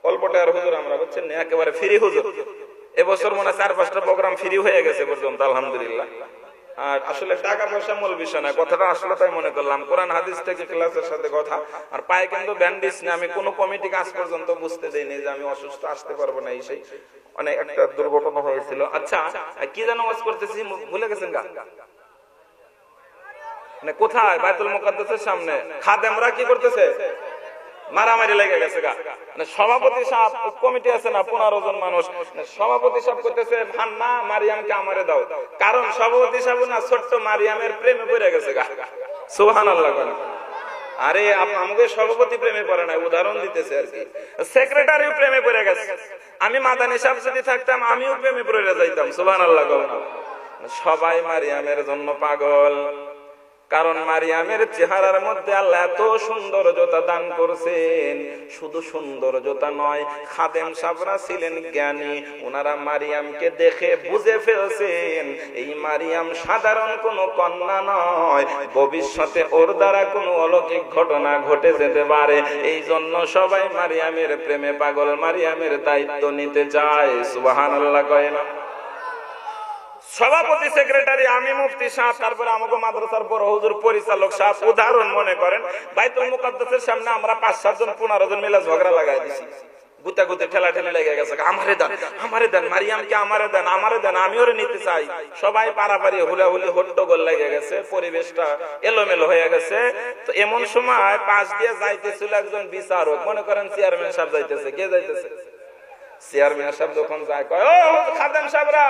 অল্প টাকার হুজুর আমরা, বুঝছেন না, একেবারে ফ্রি হুজুর। এবছর মনে হয় 4-5টা প্রোগ্রাম ফ্রি হয়ে গেছে পর্যন্ত, আলহামদুলিল্লাহ। আর আসলে টাকা পয়সা মূল বিষয় না, কথাটা আসলে তাই মনে করলাম। কোরআন হাদিস থেকে ক্লাসের সাথে কথা। আর পায়ে কিন্তু ব্যান্ডেজ নেই, আমি কোনো কমিটিকে আজ পর্যন্ত বুঝতে দেইনি যে আমি অসুস্থ, আসতে পারবো না। এই সেই অনেক একটা দুর্ঘটনা হয়েছিল। আচ্ছা, কি যেন ওয়াজ করতেছি, ভুলে গেছেন গা? কোথায়? বাইতুল মুকাদ্দাসের সামনে খাদেমরা কি করতেছে? মারামারি লেগে গেছে গা। সভাপতি সাহেব, কমিটি আছে না 15 জন মানুষ, সভাপতি সাহেব করতেছে হান্না মারিয়ামকে আমারে দাও। কারণ সভাপতি সাহেব না ছোট্ট মারিয়ামের প্রেমে পড়ে গেছে গা। সুবহানাল্লাহ। আরে আমাকে সভাপতি প্রেমে পড়ে না, উদাহরণ দিতেছে আর কি। সেক্রেটারিও প্রেমে পড়ে গেছে। আমি মাদানী সাহেব যদি থাকতাম আমিও প্রেমে পড়ে যাইতাম। সুবহানাল্লাহ। সবাই মারিয়ামের জন্য পাগল, কারণ মারিয়ামের চেহারার মধ্যে আল্লাহ এত সৌন্দর্যতা দান করছেন। শুধু সৌন্দর্যতা নয়, খাদেম সাহেবরা ছিলেন জ্ঞানী, ওনারা মারিয়ামকে দেখে বুঝে ফেলছেন এই মারিয়াম সাধারণ কোনো কন্যা নয়, ভবিষ্যতে ওর দ্বারা কোনো অলৌকিক ঘটনা ঘটে যেতে পারে। এই জন্য সবাই মারিয়ামের প্রেমে পাগল, মারিয়ামের দায়িত্ব নিতে চায়। সুবহানাল্লাহ কয় না? সভাপতি, সেক্রেটারি, আমি মুফতি সাহেব, তারপরে আমাকে মাদ্রাসার বড় হুজুর, পরিচালক সাহেব। উদাহরণ মনে করেন বাইতুল মুকাদ্দাসের সামনে আমরা 5-7 জন 15 জন মিলে ঝগড়া লাগাই দিছি, গুতাগুতি ঠেলাঠেলি লেগে গেছে। আমারে দেন, আমারে দেন, মারিয়ামকে আমারে দেন, আমারে দেন, আমি ওরে নিতে চাই। সবাই পারাপারি হুলাহুলি হট্টগোল লেগে গেছে, পরিবেশটা এলোমেলো হয়ে গেছে। তো এমন সময় পাশ দিয়ে যাইতেছিল একজন বিচারক, মনে করেন চেয়ারম্যান সাহেব যাইতেছে। কে যাইতেছে? চেয়ারম্যান সাহেব যখন যায় কয়, ও খাদেম সাহেবরা,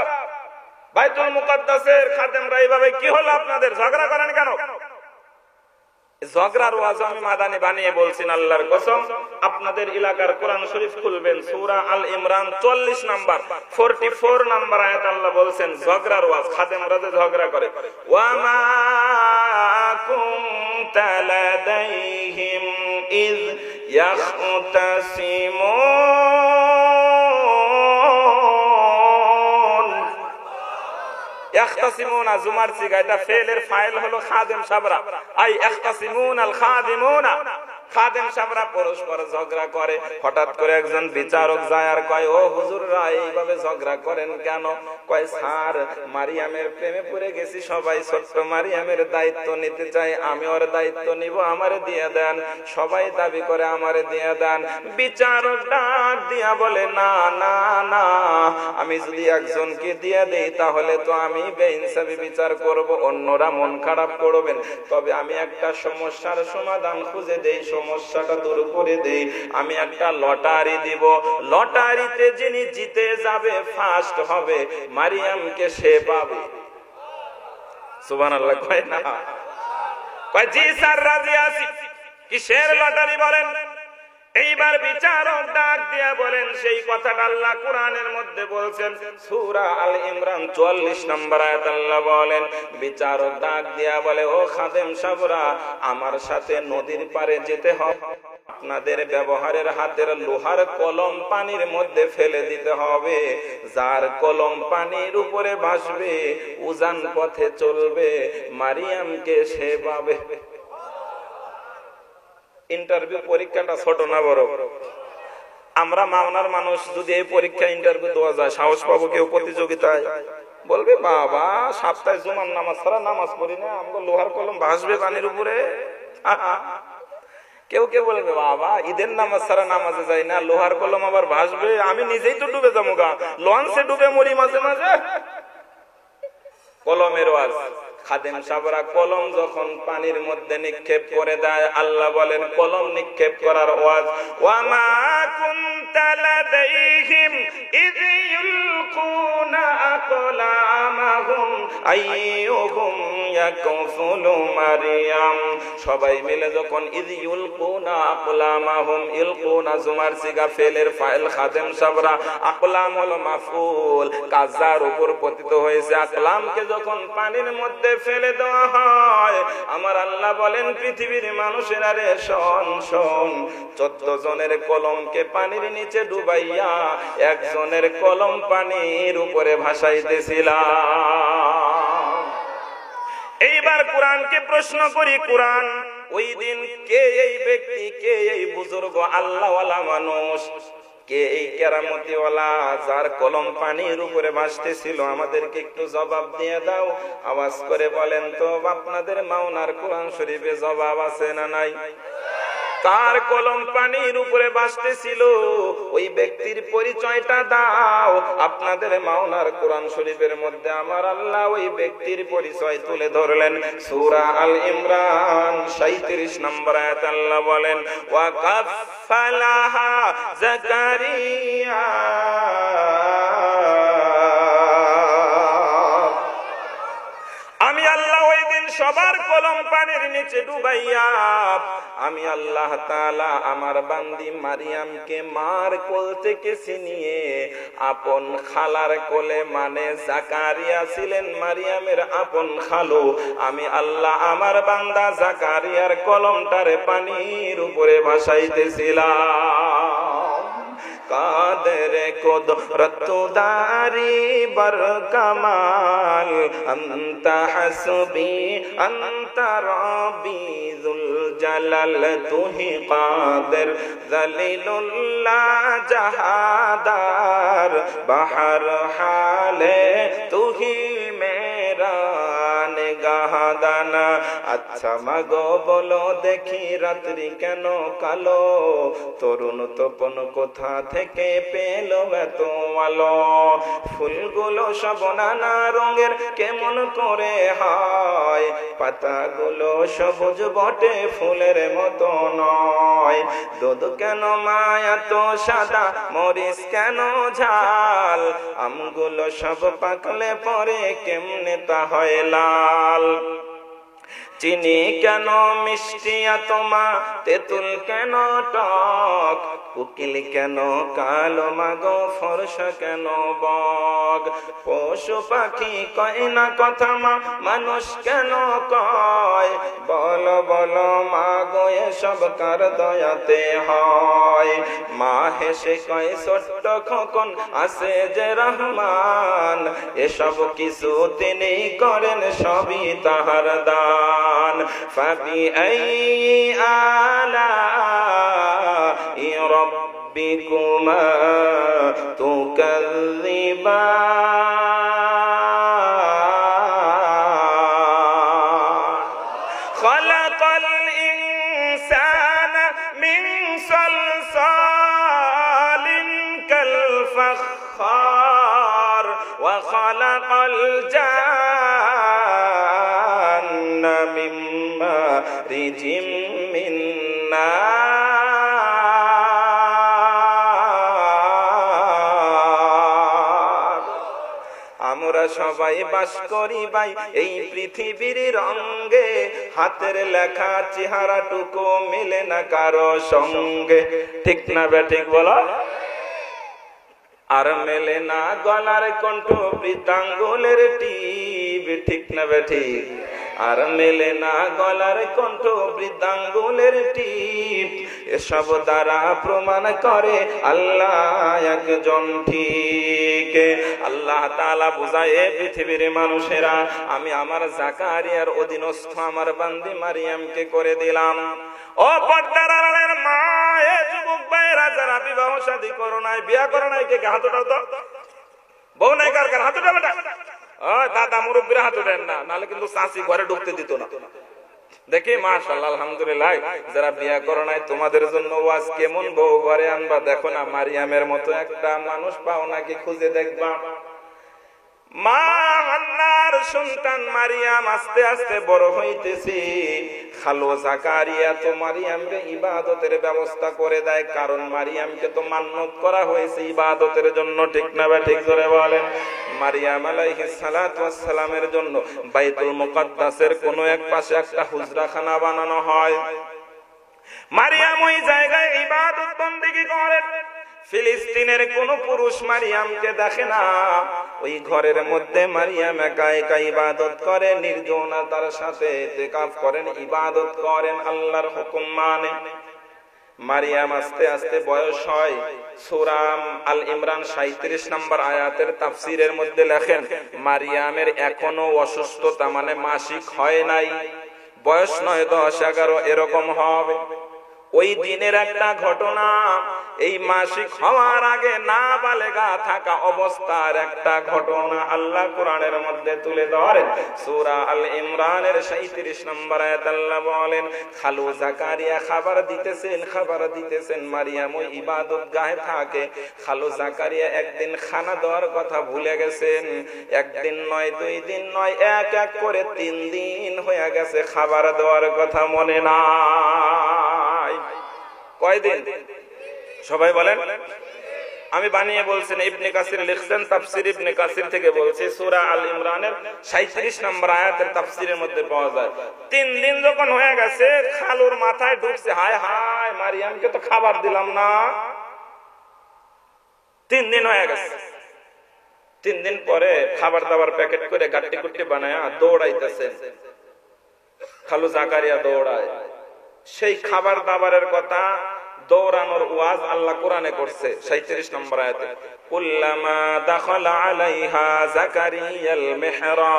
বাইতুল মুকাদ্দাসের খাদেমরা, এইভাবে কি হলো আপনাদের? ঝগড়া করেন কেন? ঝগড়ার ওয়াজ আমি মাদানি বানিয়ে বলছি আল্লাহর কসম। আপনাদের এলাকার কোরআন শরীফ খুলবেন, সূরা আল ইমরান 40 নাম্বার 44 নাম্বার আয়াত আল্লাহ বলছেন ঝগড়ার ওয়াজ, খাদেমরা যে ঝগড়া করে। ওয়া মা কুনতা লাদাইহিম ইয ইয়াখতাসিমুন। ইয়াখতাসিমুনা জুমার সিগা, এটা ফেলের ফাইল হলো খাদেম সাবরা। আই ইয়াখতাসিমুনাল খাদিমুনা, খাদেম সাবরা পরস্পর ঝগড়া করে। হঠাৎ করে একজন বিচারক যায় আর কয়, ও হুজুররা এইভাবে ঝগড়া করেন কেন? কয়, স্যার মারিয়ামের প্রেমে পড়ে গেছি, সবাই ছোট্ট মারিয়ামের দায়িত্ব নিতে চাই, আমি ওর দায়িত্ব নিব, আমারে দিয়ে দেন। সবাই দাবি করে আমারে দিয়ে দেন। বিচারক ডাক দিয়া বলে, না না না, আমি যদি একজনকে দিয়ে দেই তাহলে তো আমি বেইনসাফি বিচার করব, অন্যরা মন খারাপ করবেন। তবে আমি একটা সমস্যার সমাধান খুঁজে দেই, সমস্যাটা দূর করে দেই। আমি একটা লটারি দিব, লটারিতে যিনি জিতে যাবে, ফার্স্ট হবে, মারিয়ামকে সে পাবে। সুবহানাল্লাহ কয় না? কয়, জি স্যার রাজি আছি। কিসের লটারি বলেন? এইবার বিচারক ডাক দিয়া বলেন, সেই কথাটা আল্লাহ কোরআনের মধ্যে বলছেন, সূরা আল ইমরান 44 নম্বর আয়াত আল্লাহ বলেন, বিচারক ডাক দিয়া বলে, ও খাদেম সাহেবরা, আমার সাথে নদীর পারে যেতে হবে, আপনাদের ব্যবহারের হাতের লোহার কলম পানির মধ্যে ফেলে দিতে হবে, যার কলম পানির উপরে ভাসবে, উজান পথে চলবে, মারিয়ামকে সে পাবে। ইন্টারভিউ পরীক্ষাটা ছোট না বড়? আমরা মাওনার মানুষ যদি এই পরীক্ষা ইন্টারভিউ দেওয়া যায়, সাহস পাবো কেউ প্রতিযোগিতায়? বলবে, বাবা সপ্তাহে জুমার নামাজ ছাড়া নামাজ পড়ি না, আমাকে লোহার কলম ভাসবে পানির উপরে। কেউ কেউ বলবে, বাবা ঈদের নামাজ ছাড়া নামাজে যাই না, লোহার কলম আবার ভাসবে, আমি নিজেই তো ডুবে যাবো গা, লঞ্চে ডুবে মরি মাঝে মাঝে। কলমের ওয়াজ। খাদেম সাবরা কলম যখন পানির মধ্যে নিক্ষেপ করে দেয়, আল্লাহ বলেন কলম নিক্ষেপ করার ওয়াজ। ওয়া মা কুনতা লাদাইহিম ইয ইউলকুনা আকলামাহুম আইয়ুহুম ইয়াকফুলু মারিয়াম। সবাই মিলে যখন ইয ইউলকুনা আকলামাহুম, ইলকুনা জুমার সিগা ফেলের ফাইল, খাদেম সাবরা, আকলাম হলো মাফউল, কাজার উপর পতিত হয়েছে। আকলামকে যখন পানির মধ্যে ফেলে দেওয়া হয়, আমার আল্লাহ বলেন, পৃথিবীর মানুষেরা রে শোন শোন, 14 জনের কলমকে পানির নিচে ডুবাইয়া একজনের কলম পানির উপরে ভাসাইতেছিলাম। এইবার কোরআনকে প্রশ্ন করি, কোরআন ওই দিন কে এই ব্যক্তি, কে এই বুজুর্গ আল্লাহওয়ালা মানুষ, কে এই কেরামতিওয়ালা যার কলম পানির উপরে ভাসতেছিল? আমাদেরকে একটু জবাব দিয়ে দাও। আওয়াজ করে বলেন তো, আপনাদের মাওনার কোরআন শরীফে জবাব আছে না নাই? কার কলম পানির উপরে ভাসতেছিল? ওই ব্যক্তির পরিচয়টা দাও। আপনাদের মাওনার কোরআন শরীফের মধ্যে আমার আল্লাহ ওই ব্যক্তির পরিচয় তুলে ধরলেন। সূরা আল ইমরান 37 নম্বর আয়াত আল্লাহ বলেন, ওয়া কাফালাহা জাকারিয়া, আমি আল্লাহ ওই দিন সবার কলম পানির নিচে ডুবাইয়া আমি আল্লাহ তাআলা আমার বান্দি মারিয়ামকে মার কোল থেকে ছিনিয়ে আপন খালার কোলে, মানে জাকারিয়া ছিলেন মারিয়ামের আপন খালু, আমি আল্লাহ আমার বান্দা জাকারিয়ার কলমটারে পানির উপরে ভাসাইতেছিলাম। কাদের কুদরত দারি বার কামাল, আনতা হাসবি আনতা রব্বি যুল জালাল, তুহি কাদের জলিলুল্লাহ জাহাদার, বাহার হালে তুহি মেরা নিগাহদানা। আচ্ছা মাগো বলো দেখি রাত্রি কেন কালো, তরুণ তপন কোথা থেকে পেল এত আলো, ফুলগুলো সব নানা রঙের কেমন করে হয়, পাতাগুলো সবুজ বটে ফুলের মতো নয়, দুধ কেন মা এত সাদা, মরিচ কেন ঝাল, আমগুলো সব পাকলে পরে কেমনে তা হয় লাল, চিনি কেন মিষ্টি তোমা, তেঁতুল কেন টক, উকিল কেন কালো মাগো, ফর্সা কেন বগ, পশু পাখি কয় না কথা মা, মানুষ কেন কয়, বলো বলো মাগো এসব কার দয়াতে হয়, মা হেসে কয় ছোট্ট খোকন আছে যে রহমান, এসব কিছু তিনি করেন সবই তাহার দান, ফাবি আই আলাই রব্বিকুমা তুকাযযিবান, খালাকাল ইনসানা মিন সালসালিন কাল ফাখখার, ওয়া খালাকাল জান্না মিন মারিজিম মিন নার। আমরা সবাই বাস করি ভাই এই পৃথিবীর রঙে, হাতের লেখা চেহারাটুকু মিলে না কারো সঙ্গে, ঠিক না বেঠিক বলো? আর মেলে না গলার কণ্ঠ বৃদ্ধাঙ্গুলের টিপ, ঠিক না বেঠিক? আর মেলে না গলার কণ্ঠ বৃদ্ধাঙ্গুলের টিপ, এসব দ্বারা প্রমাণ করে আল্লাহ একজন ঠিক। আল্লাহ তাআলা বুঝায় পৃথিবীর মানুষেরা, আমি আমার জাকারিয়ার অধীনস্থ আমার বান্দি মারিয়ামকে করে দিলাম। ও পর্দার আড়ালের মা, এ যুবক ভাইরা যারা বিবাহ শাদী করো নাই, বিয়া করো নাই, কে হাত উঠাও তো। বউ নাই কার কার হাত উঠা বেটা। ও দাদা মুরব্বীরা হাত উঠেন না, নাহলে কিন্তু চাচি ঘরে ঢুকতে দিত না। দেখি মাশাআল্লাহ আলহামদুলিল্লাহ, যারা বিয়া করো নাই তোমাদের জন্য ওয়াজ, কেমন বউ ঘরে আনবা দেখো না, মারিয়ামের মতো একটা মানুষ পাও নাকি খুঁজে দেখবা। মা হান্নার সন্তান মারিয়াম আস্তে আস্তে বড় হইতেছে, খালু জাকারিয়া তো মারিয়ামকে ইবাদতের ব্যবস্থা করে দেয়, কারণ মারিয়ামকে তো মান্নত করা হয়েছে ইবাদতের জন্য, ঠিক না বা ঠিক করে বলেন? মারিয়াম আলাইহিস সালাতু ওয়াস সালামের জন্য বাইতুল মুকাদ্দাসের কোন এক পাশে একটা হুজরাখানা বানানো হয়। মারিয়াম ওই জায়গায় ইবাদত বন্দেগী করেন। ফিলিস্তিনের কোন পুরুষ মারিয়ামকে দেখে না, ওই ঘরের মধ্যে মারিয়াম একা একা ইবাদত করে, নির্জনতার সাথে ইতিকাফ করেন, ইবাদত করেন, আল্লাহর হুকুম মানে। মারিয়াম আস্তে আস্তে বয়স হয়। সূরা আল ইমরান 37 নম্বর আয়াতের তাফসীরের মধ্যে লেখেন, মারিয়ামের এখনো অসুস্থতা, মানে মাসিক হয় নাই, বয়স 9, 10, 11 এরকম হবে। ওই দিনের একটা ঘটনা, এই মাসিক হওয়ার আগে নাবালেগা থাকা অবস্থার একটা ঘটনা আল্লাহ কোরআনের মধ্যে তুলে ধরেন। সূরা আল ইমরানের 37 নম্বর আয়াত আল্লাহ বলেন, খালু জাকারিয়া খাবার দিতেছেন মারিয়াম ওই ইবাদতগাহে থাকে। খালু জাকারিয়া একদিন খানা দেওয়ার কথা ভুলে গেছেন। একদিন নয়, 2 দিন নয়, এক এক করে 3 দিন হয়ে গেছে খাবার দেওয়ার কথা মনে নাই। কয়দিন? সবাই বলেন। আমি বানিয়ে বলছেন, ইবনে কাসির লিখছেন, তাফসীর ইবনে কাসির থেকে বলছে, সূরা আল ইমরানের 37 নম্বর আয়াতের তাফসীরের মধ্যে পাওয়া যায়। 3 দিন যখন হয়ে গেছে, খালুর মাথায় ঢুকছে, হায় হায় মারিয়ামকে তো খাবার দিলাম না। 3 দিন হয়ে গেছে। 3 দিন পরে খাবার দাবার প্যাকেট করে গাট্টি গুট্টি বানায়া দৌড়াইতেছে। খালু জাকারিয়া দৌড়ায়। সেই খাবার দাবারের কথা, দৌড়ানোর ওয়াজ আল্লাহ কোরআনে করছে 37 নম্বর আয়াতে, কুল্লামা দাখালা আলাইহা জাকারিয়াল মিহরাব।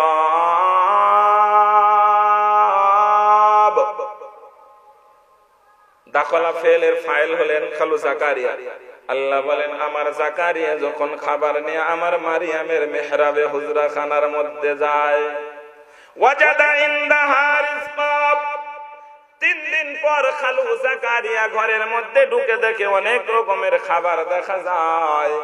দাখালা ফেলের ফাইল হলেন খালু জাকারিয়া। আল্লাহ বলেন, আমার জাকারিয়া যখন খাবার নিয়ে আমার মারিয়ামের মেহরাবে হুজরা খানার মধ্যে যায়, ওয়াজাদা ইনদাহা রিজকাব। 3 দিন পর খালু জাকারিয়া ঘরের মধ্যে ঢুকে দেখে অনেক রকমের খাবার দেখা যায়।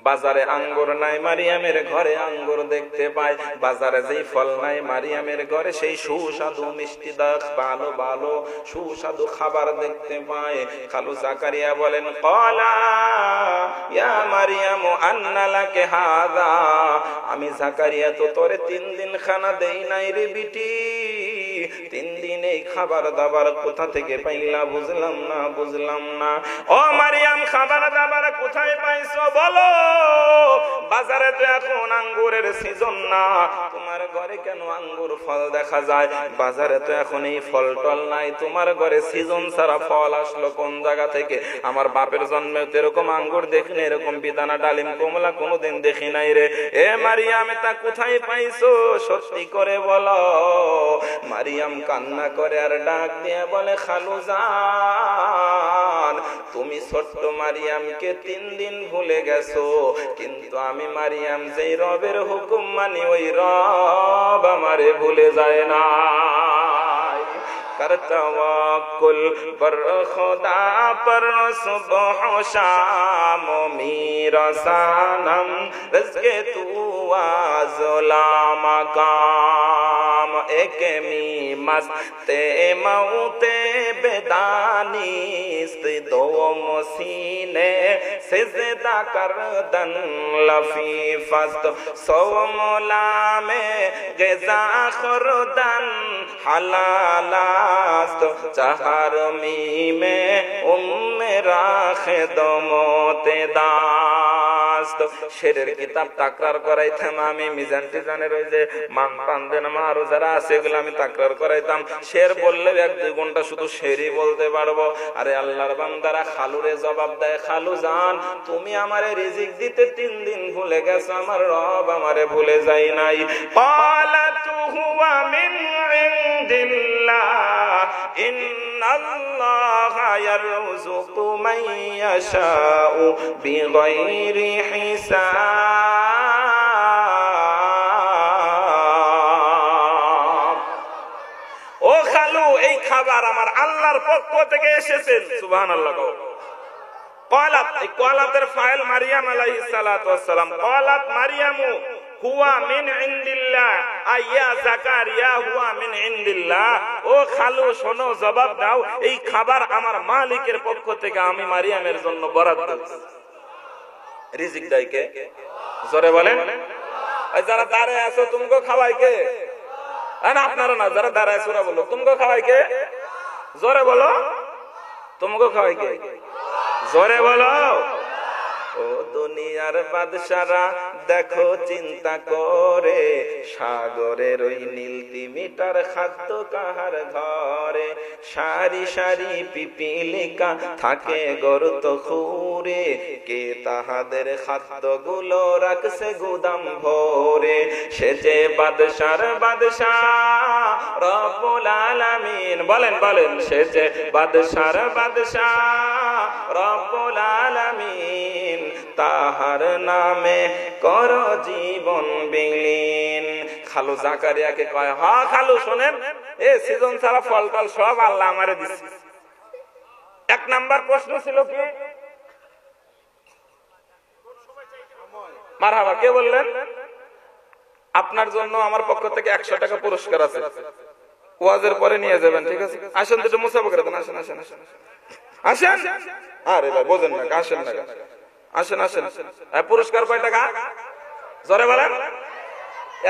বাজারে আঙ্গুর নাই, মারিয়ামের ঘরে আঙ্গুর দেখতে পায়। বাজারে যেই ফল নাই, মারিয়ামের ঘরে সেই সুস্বাদু মিষ্টি দাখ ভালো ভালো সুস্বাদু খাবার দেখতে পায়। খালু জাকারিয়া বলেন, ক্বালা ইয়া মারিয়াম আন্না লাকি হাযা। আমি জাকারিয়া তো তোরে 3 দিন খানা দেই নাই রে বিটি। 3 দিন এই খাবার দাবার কোথা থেকে পাইলা বুঝলাম না। ও মারিয়াম, খাবার দাবার কোথায় পাইছো বলো? বাজারে তো এখন আঙ্গুরের সিজন না, তোমার ঘরে কেন আঙ্গুর ফল দেখা যায়? বাজারে তো এখন এই ফল টল নাই, তোমার ঘরে সিজন ছাড়া ফল আসলো কোন জায়গা থেকে? আমার বাপের জন্মে তো এরকম আঙ্গুর দেখিনি, এরকম বিদানা ডালিম কমলা কোনোদিন দেখি নাই রে। এ মারিয়াম, তা কোথায় পাইছো সত্যি করে বলো। মারিয়াম কান্না করে আর ডাক দিয়ে বলে, খালু জান, তুমি ছোট্ট মারিয়ামকে 3 দিন ভুলে গেছো, কিন্তু আমি মারিয়াম যেই রবের হুকুম মানি, ওই রব আমারে ভুলে যায় না। कर तवक्कुल पर खुदा पर सुबह शाम मेरा सनम रिज़्क़े तू आज़ला मकाम एक मी मस्ते मौते बेदानिस्त दो मसीने सिजदा कर दन लफीफस्त सो मोला में ग़िज़ा खुर्दन हलालास्त चाहर मी में उम्मे राखे दो मोते दास्त। शेरेर किताब ताकरार कराइताम आमी मिजान टिजाনের ওই যে মান পান্দেন মারো যারা আছে এগুলো আমি তাকরার করাইতাম। শের বললে 1-2 ঘন্টা শুধু শেরই বলতে পারবো। আরে আল্লাহর বান্দারা খালুরে জবাব দেয়, খালু জান, তুমি আমারে রিজিক দিতে 3 দিন ভুলে গেছো, আমার রব আমারে ভুলে যায় নাই। ক্বালাতু হুয়া মিন ইনদিল্লাহ ইন্নাল্লাহা ইয়ারযুকু মান ইয়াশাউ বিগাইরি হিসাব। ও খালু, এই খাবার আমার আল্লাহর পক্ষ থেকে এসেছে। সুবহানাল্লাহ। ক্বালাত, এই ক্বালাতের ফাইল মারিয়াম আলাইহিস সালাতু ওয়াস সালাম। ক্বালাত মারিয়ামু হুয়া মিন ইনদিল্লাহ আইয়া জাকারিয়া হুয়া মিন ইনদিল্লাহ। ও খালু শোনো, জবাব দাও, এই খাবার আমার মালিকের পক্ষ থেকে আমি মারিয়ামের জন্য বরাদ্দ দিয়েছি। রিজিক দেয় কে? জোরে বলেন। যারা দাঁড়ায় আছো তুমকো খাওয়াই কে? না আপনারা না, যারা দাঁড়ায় আছো ওরা বলো, তুমকো খাওয়াই কে? জোরে বলো, তুমকো খাওয়াই কে? জোরে বলো। ও দুনিয়ার বাদশারা দেখো চিন্তা করে, সাগরের ওই নীল তিমিটার খাদ্য কাহার ঘরে, সারি সারি পিপিলিকা থাকে গর্ত খুঁড়ে, কে তাহাদের খাদ্যগুলো রাখছে গুদাম ভরে, সে যে বাদশার বাদশাহ রব্বুল আলামিন। বলেন বলেন, সে যে বাদশার বাদশাহ রব্বুল আলামিন, তাহার নামে কর জীবন বিলীন। খালু জাকারিয়াকে কয়, হ্যাঁ খালু শোনেন, এ সিজন ছাড়া ফল টল সব আল্লাহ আমারে দিচ্ছে। এক নাম্বার প্রশ্ন ছিল কি? মারহাবা, কে বললেন? আপনার জন্য আমার পক্ষ থেকে 100 টাকা পুরস্কার আছে, ওয়াজের পরে নিয়ে যাবেন, ঠিক আছে? আসেন দুটো মুসাফা করে দেন, আসেন আসেন আসেন আসেন। আরে ভাই বোঝেন না, আসেন না, আসেন আসেন। পুরস্কার কয় টাকা? জোরে বলেন।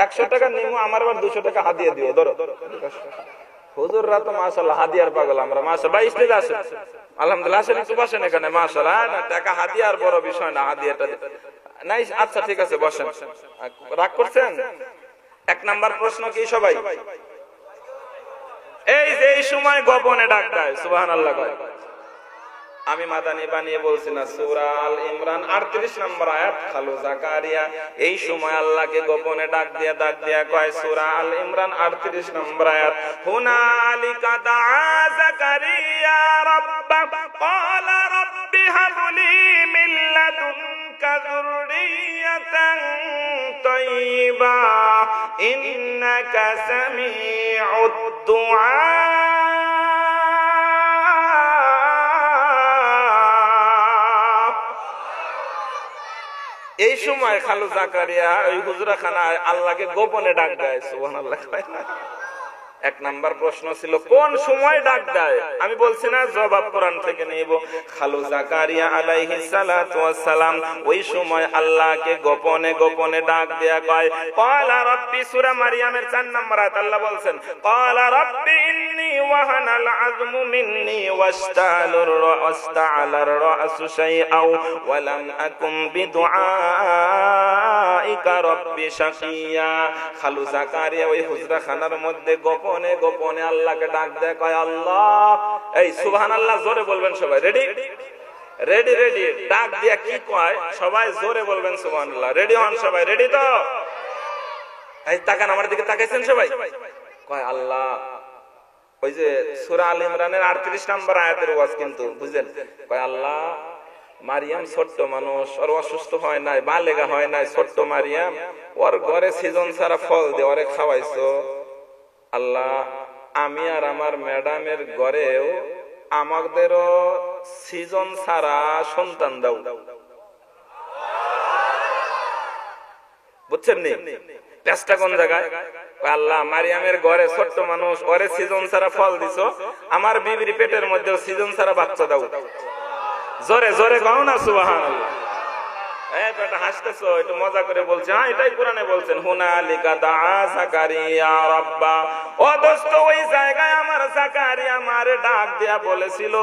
100 টাকা নিমু, আমার আবার 200 টাকা হাদিয়া দিও। ধরো হুজুররা তো মাশাআল্লাহ হাদিয়ার পাগল আমরা, মাশাআল্লাহ। 22 টাকা আসেন, আলহামদুলিল্লাহ। আসেন একটু বসেন এখানে, মাশাআল্লাহ। না টাকা হাদিয়ার বড় বিষয় না, হাদিয়াটা নাই। আচ্ছা ঠিক আছে, বসেন। রাগ করছেন? 1 নাম্বার প্রশ্ন কি সবাই? এই যে এই সময় গোপনে ডাক দেয়, সুবহানাল্লাহ কয়। আমি মাদানি বানিয়ে বলছি না, সূরা আল ইমরান 38 নম্বর আয়াত। খালু জাকারিয়া এই সময় আল্লাহকে গোপনে ডাক দিয়া কয়, সূরা আল ইমরান 38 নম্বর আয়াত, হুনালিকা দাআ জাকারিয়া রাব্বা ক্বালা রাব্বি হাবলি মিন লাদুনকা যুররিয়াতান তাইয়্যিবা ইন্নাকা সামিউদ দুআ। এই সময় খালু জাকারিয়া ওই হুজরাখানায় আল্লাহকে গোপনে ডাক দেয়, সুবহানাল্লাহ। 1 নাম্বার প্রশ্ন ছিল কোন সময় ডাক দেয়? আমি বলছি না, জবাব কোরআন থেকে নিব। খালু জাকারিয়া আলাইহিস সালাতু ওয়াস সালাম ওই সময় আল্লাহকে গোপনে গোপনে ডাক দেয়া কয়, ক্বালা রাব্বি, সূরা মারইয়ামের 4 নম্বর আয়াত আল্লাহ বলছেন, ক্বালা রাব্বি ইন্নী ওয়াহানাল আযমু মিন্নী ওয়াস্তাআলার রাসু শাইআও ওয়া লাম আকুম বিদুআইকা রাব্বি শাকিয়া। খালু জাকারিয়া ওই হুজরাখানার মধ্যে গোপনে গোপনে আল্লাহকে ডাক দেয়, কয় আল্লাহ। এই সুবহানাল্লাহ জোরে বলবেন সবাই। Ready ready ready. ডাক দিয়া কি কয় সবাই জোরে বলবেন সুবহানাল্লাহ। রেডি হন সবাই, রেডি তো? এই তাকান, আমার দিকে তাকাইছেন সবাই? কয় আল্লাহ। ওই যে সূরা আল ইমরানের 38 নম্বর আয়াতের ওয়াজ কিন্তু বুঝলেন। কয় আল্লাহ, মারিয়াম ছোট্ট মানুষ, ওর অসুস্থ হয় নাই, বালেগা হয় নাই, ছোট্ট মারিয়াম, ওর ঘরে সিজন ছাড়া ফল দিয়ে ওরে খাওয়াইছো। আল্লাহ, আমি আর আমার ম্যাডামের ঘরেও আমাদেরও সিজন ছাড়া সন্তান দাও। বুঝছেন নি পেঁচটা কোন জায়গায়? আল্লাহ, মারিয়ামের ঘরে ছোট্ট মানুষ, ওরে সিজন ছাড়া ফল দিছো, আমার বিবির পেটের মধ্যেও সিজন ছাড়া বাচ্চা দাও। জোরে জোরে কও না সুবহানাল্লাহ। হাসতেছো, একটু মজা করে বলছে। হ্যাঁ, এটাই কোরআনে বলছেন, হুনালিকা দাআ জাকারিয়া রাব্বা। ও দোস্ত, ওই জায়গায় আমার জাকারিয়া আমারে ডাক দিয়া বলেছিল,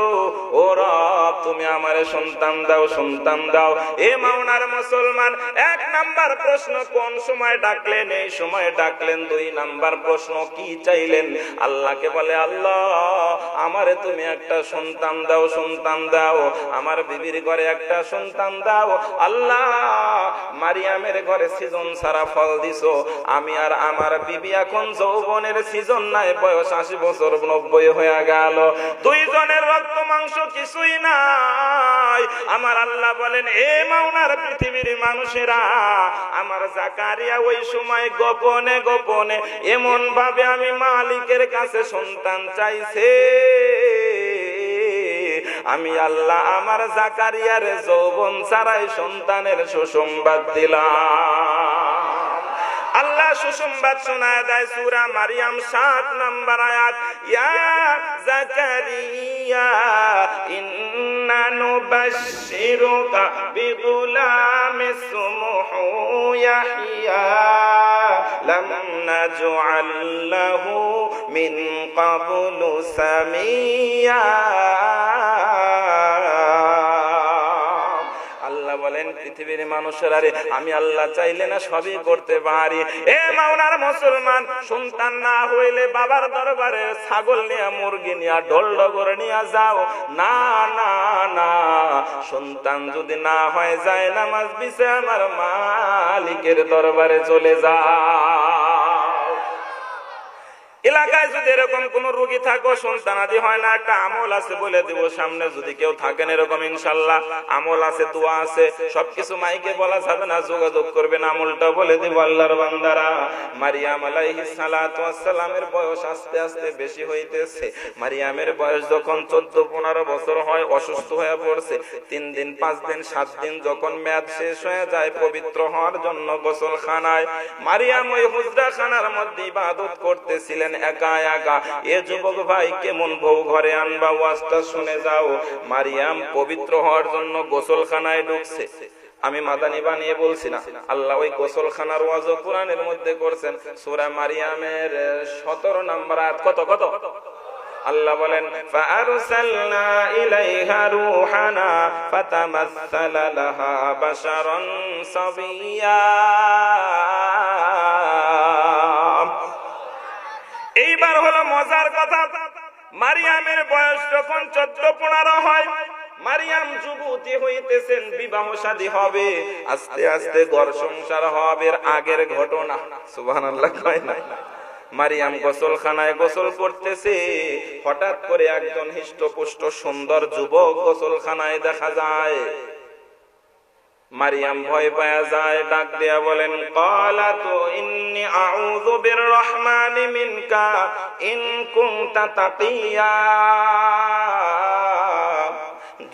ও রব তুমি আমারে সন্তান দাও, সন্তান দাও। এ মাওনার মুসলমান, 1 নাম্বার প্রশ্ন কোন সময় ডাকলেন? এই সময় ডাকলেন। 2 নাম্বার প্রশ্ন কি চাইলেন? আল্লাহকে বলে, আল্লাহ আমারে তুমি একটা সন্তান দাও, সন্তান দাও। আমার বিবির ঘরে একটা সন্তান দাও। আল্লাহ, মারিয়ামের ঘরে সিজন ছাড়া ফল দিছো, আমি আর আমার বিবি এখন যৌবনের সিজন নাই, বয়স 80 বছর 90 হয়ে গেল, 2 জনের রক্ত মাংস কিছুই নাই। আমার আল্লাহ বলেন, এ মাওনার পৃথিবীর মানুষেরা, আমার জাকারিয়া ওই সময় গোপনে গোপনে এমন ভাবে আমি মালিকের কাছে সন্তান চাইছে, আমি আল্লাহ আমার জাকারিয়ার যৌবন ছাড়াই সন্তানের সুসংবাদ দিলাম। আল্লাহ সুসংবাদ শোনায় দেয় সূরা মারইয়াম 7 নম্বর আয়াত, ইয়া জাকারিয়া ইন্না নুবাশশিরুকা বিগুলামিস ইসমুহু ইয়াহইয়া লাম নাজআল লাহু মিন ক্বাবলু সামিয়া। পৃথিবীর মানুষের আরে আমি আল্লাহ চাইলে না সবই করতে পারি। এ মাওলার মুসলমান, সন্তান না হইলে বাবার দরবারে ছাগল নিয়ে মুরগি নিয়ে ঢোল ডগর নিয়ে যাও না, না না, সন্তান যদি না হয় যায় নামাজ বিছে আমার মালিকের দরবারে চলে যাও। এলাকায় যদি এরকম কোন রোগী থাকো সন্তানাদি হয় না, একটা আমল আছে বলে দিব সামনে, যদি কেউ থাকেন এরকম ইনশাআল্লাহ আমল আছে, দোয়া আছে, সবকিছু মাইকে বলা যাবে না, যোগাযোগ করবেন, আমলটা বলে দিব। আল্লাহর বান্দারা, মারিয়াম আলাইহিস সালাতু ওয়াস সালামের বয়স আস্তে আস্তে বেশি হইতেছে। মারিয়ামের বয়স যখন 14-15 বছর হয়, অসুস্থ হয়ে পড়ছে। 3 দিন 5 দিন 7 দিন যখন মেয়াদ শেষ হয়ে যায়, পবিত্র হওয়ার জন্য গোসলখানায় মারিয়াম ওই হুজরাখানার মধ্যে ইবাদত করতেছিলেন একা একা। এ যুবক ভাই, কেমন বউ ঘরে আনবা, ওয়াজটা শুনে যাও। মারিয়াম পবিত্র হওয়ার জন্য গোসলখানায় ঢুকছে। আমি মাদানি বানিয়ে বলছি না, আল্লাহ ওই গোসলখানার ওয়াজও কোরআনের মধ্যে করছেন। সূরা মারিয়ামের 17 নম্বর আয়াত। কত কত? আল্লাহ বলেন, ফাআরসালনা ইলাইহা রূহানা ফাতামাসসালা লাহা বাশারান সাবিয়্যা। এইবার হলো মজার কথা। মারিয়ামের বয়স যখন 14-15 হয়, মারিয়াম যুবতী হইতেছেন, বিবাহ শাদী হবে, আস্তে আস্তে ঘর সংসার হবে। আগের ঘটনা, সুবহানাল্লাহ কয় না। মারিয়াম গোসলখানায় গোসল করতেছে, হঠাৎ করে একজন হিষ্টপুষ্ট সুন্দর যুবক গোসলখানায় দেখা যায়। মারিয়াম ভয় পায়া যায়, ডাক দিয়া বলেন, ক্বালাতু ইন্নী আউযু বিররহমানি মিনকা ইন কুনতা তাকিয়া।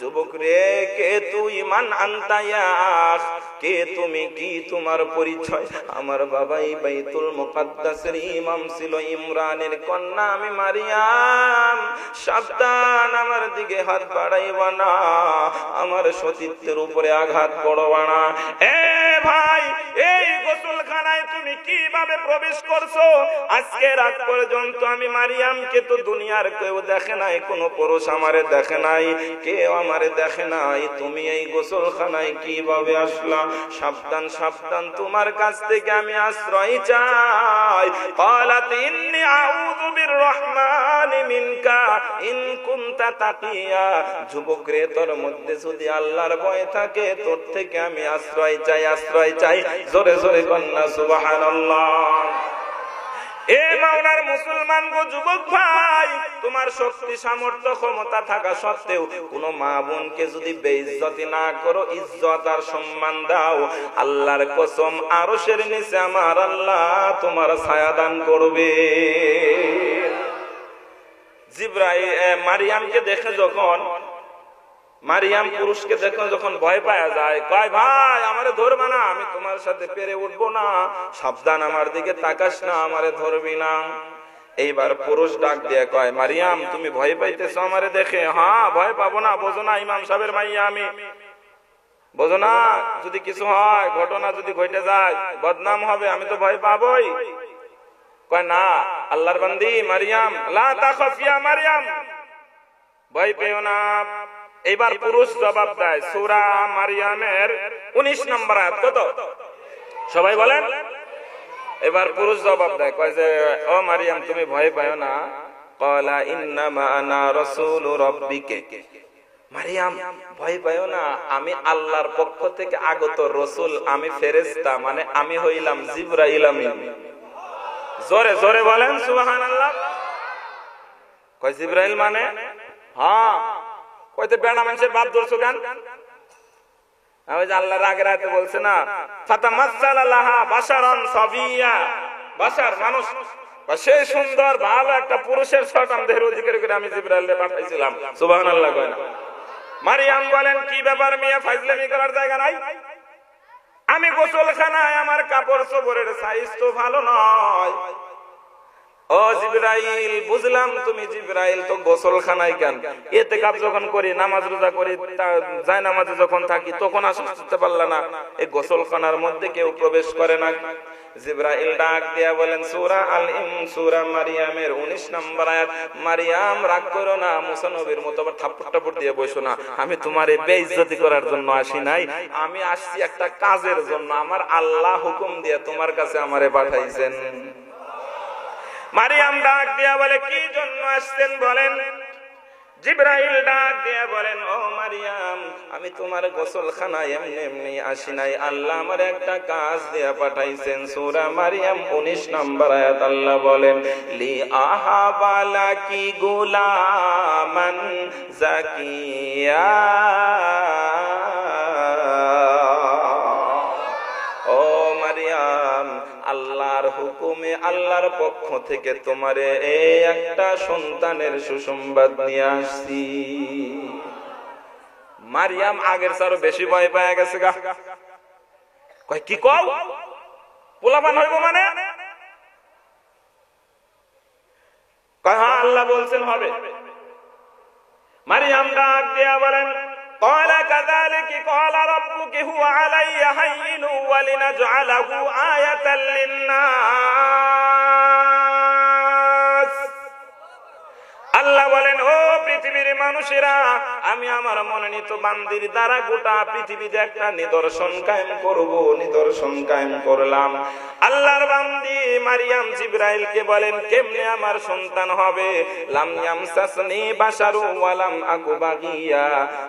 যুবক রে, কে তুই? মান আনতা ইয়া আখ, কে তুমি, কি তোমার পরিচয়? আমার বাবাই বাইতুল মুকাদ্দাসের ইমাম ছিল, ইমরানের কন্যা আমি মারিয়াম। সাবধান, আমার দিকে হাত বাড়াইবা না, আমার সতীত্বের উপরে আঘাত করবা না। এ ভাই, এই গোসলখানায় তুমি কিভাবে প্রবেশ করছো? আজকে রাত পর্যন্ত আমি মারিয়ামকে তো দুনিয়ার কেউ দেখে নাই, কোন পুরুষ আমারে দেখে নাই, কেউ আমারে দেখে নাই, তুমি এই গোসলখানায় কিভাবে আসলা? সাবধান সাবধান, তোমার কাছ থেকে আমি আশ্রয় চাই। ক্বালাত ইন্নী আউযু বিররহমানি মিনকা ইন কুনতা তাকিয়া। যুবক রে, তোর মধ্যে যদি আল্লাহর ভয় থাকে, তোর থেকে আমি আশ্রয় চাই, আশ্রয় চাই। জোরে জোরে কন্যা সুবহানাল্লাহ। এ মাওলার মুসলমান গো যুবক ভাই, তোমার শক্তি সামর্থ্য ক্ষমতা থাকা সত্ত্বেও কোন মা বোনকে যদি বেইজ্জতি না করো, ইজ্জত আর সম্মান দাও, আল্লাহর কসম আরশের নিচে আমার আল্লাহ তোমার ছায়া দান করবে। জিবরাইল মারিয়ামকে দেখে যখন, মারিয়াম পুরুষকে দেখে যখন ভয় পাওয়া যায়, কয় ভাই আমারে ধরবে না, আমি তোমার সাথে পেরে উঠবো না, সাবধান, আমার দিকে তাকাস না, আমারে ধরবি না। এইবার পুরুষ ডাক দিয়ে কয়, মারিয়াম তুমি ভয় পাইতেছো আমারে দেখে? হ্যাঁ, ভয় পাবো না, বোঝো না ইমাম সাহেবের মাইয়া আমি, বোঝো না যদি কিছু হয়, ঘটনা যদি ঘটে যায়, বদনাম হবে, আমি তো ভয় পাবোই। কয় না, আল্লাহর বান্দি মারিয়াম, লা তাখাফ ইয়া মারিয়াম, ভয় পেও না। এইবার পুরুষ জবাব দেয়, সূরা মারিয়ামের 19 নম্বর আয়াত। কত? সবাই বলেন। এবার পুরুষ জবাব দেয়, কয় যে ও মারিয়াম তুমি ভয় পাও না। ক্বালা ইন্নামা আনা রাসূলু রাব্বিকে। মারিয়াম ভয় পাও না, আমি আল্লাহর পক্ষ থেকে আগত রাসূল, আমি ফেরেশতা, মানে আমি হইলাম জিবরাইল আমিন। জোরে জোরে বলেন সুবহানাল্লাহ। কয় জিবরাইল মানে? হ্যাঁ। কইতে বেড়া মানুষের বাপ ধরছো কেন? ওই যে আল্লাহ রাগের আয়াতে বলছে না, ফাতামাসসালা লাহা বাশারান সাবিয়্যা, বাশার মানুষ, সে সুন্দর ভালো একটা পুরুষের সন্তান দেহের অধিকারী করে আমি জিবরাইলকে পাঠাইছিলাম। সুবহানাল্লাহ কয় না? মারিয়াম বলেন, কি ব্যাপার মিয়া, ফাজলামি করার জায়গা নাই। আমি গোসলখানায়, আমার কাপড় চোপড়ের সাইজ তো ভালো নয়, ও জিবরাইল, বুঝলাম তুমি জিবরাইল তো গোসলখানায় কেন? ইতিকাফ যখন করি, নামাজ রোজা করি, যায় নামাজে যখন থাকি তখন আসতে পারলা না? এই গোসলখানার মধ্যে কেউ প্রবেশ করে না? জিবরাইল ডাক দিয়া বলেন সূরা আল ইমরান সূরা মারিয়ামের 19 নম্বর আয়াত, মারিয়াম রাগ করো না, মুসা নবীর মতো আবার থাপ্পড় টাপ্পড় দিয়ে বসো না। আমি তোমারে বেইজ্জতি করার জন্য আসি নাই, আমি আসছি একটা কাজের জন্য। আমার আল্লাহ হুকুম দিয়ে তোমার কাছে আমারে পাঠাইছেন। মারিয়াম ডাক দিয়া বলে কি জন্য আসছেন বলেন? জিবরাইল ডাক দিয়া বলেন ও মারিয়াম, আমি তোমার গোসলখানায় এমনি এমনি আসি নাই, আল্লাহ আমার একটা কাজ দিয়া পাঠাইছেন। সূরা মারিয়াম 19 নম্বর আয়াত আল্লাহ বলেন লি আহাবালা কি গোলামান জাকিয়া। ও মারিয়াম, আল্লাহর হুকুমে আল্লাহর পক্ষ থেকে তোমারে এই একটা সন্তানের সুসংবাদ নিয়ে আসছি। মারিয়াম আগের চারও বেশি ভয় পেয়ে গেছে গা। কয় কি কও, পোলাপান হইব মানে? কয় হ্যাঁ, আল্লাহ বলছেন হবে। মারিয়াম ডাক দিয়া বলেন قال كذلك قال ربك هو علي هين ولنجعله آية للناس। আল্লাহ বলেন ও পৃথিবীর মানুষেরা, আমি আমার মনোনীত বান্দির দ্বারা গোটা পৃথিবীতে একটা নিদর্শন কায়েম করব, নিদর্শন কায়েম করলাম। আল্লাহর বান্দি মারিয়াম জিবরাইলকে বলেন কেমনে আমার সন্তান হবে? লাম ইয়ামসাসনি বাশারু ওয়া লাম আকু বাগিয়া,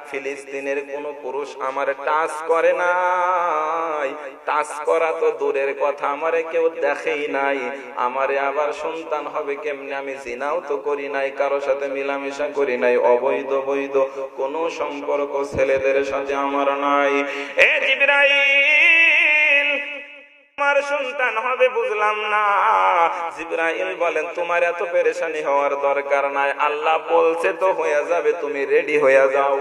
ফিলিস্তিনের কোন পুরুষ আমার টাচ করে নাই, টাচ করা তো দূরের কথা, আমারে কেউ দেখেই নাই, আমারে আবার সন্তান হবে কেমনে? আমি জিনাও তো করি নাই, কারো সাথে মিলামেশা করি নাই, অবৈধ বৈধ কোন সম্পর্ক ছেলেদের সাথে আমার নাই। এ জিবরাইল, আমার সন্তান হবে বুঝলাম না। জিবরাইল বলেন তোমার এত পেরেশানি হওয়ার দরকার নাই, আল্লাহ বলছে তো হয়ে যাবে, তুমি রেডি হয়ে যাও।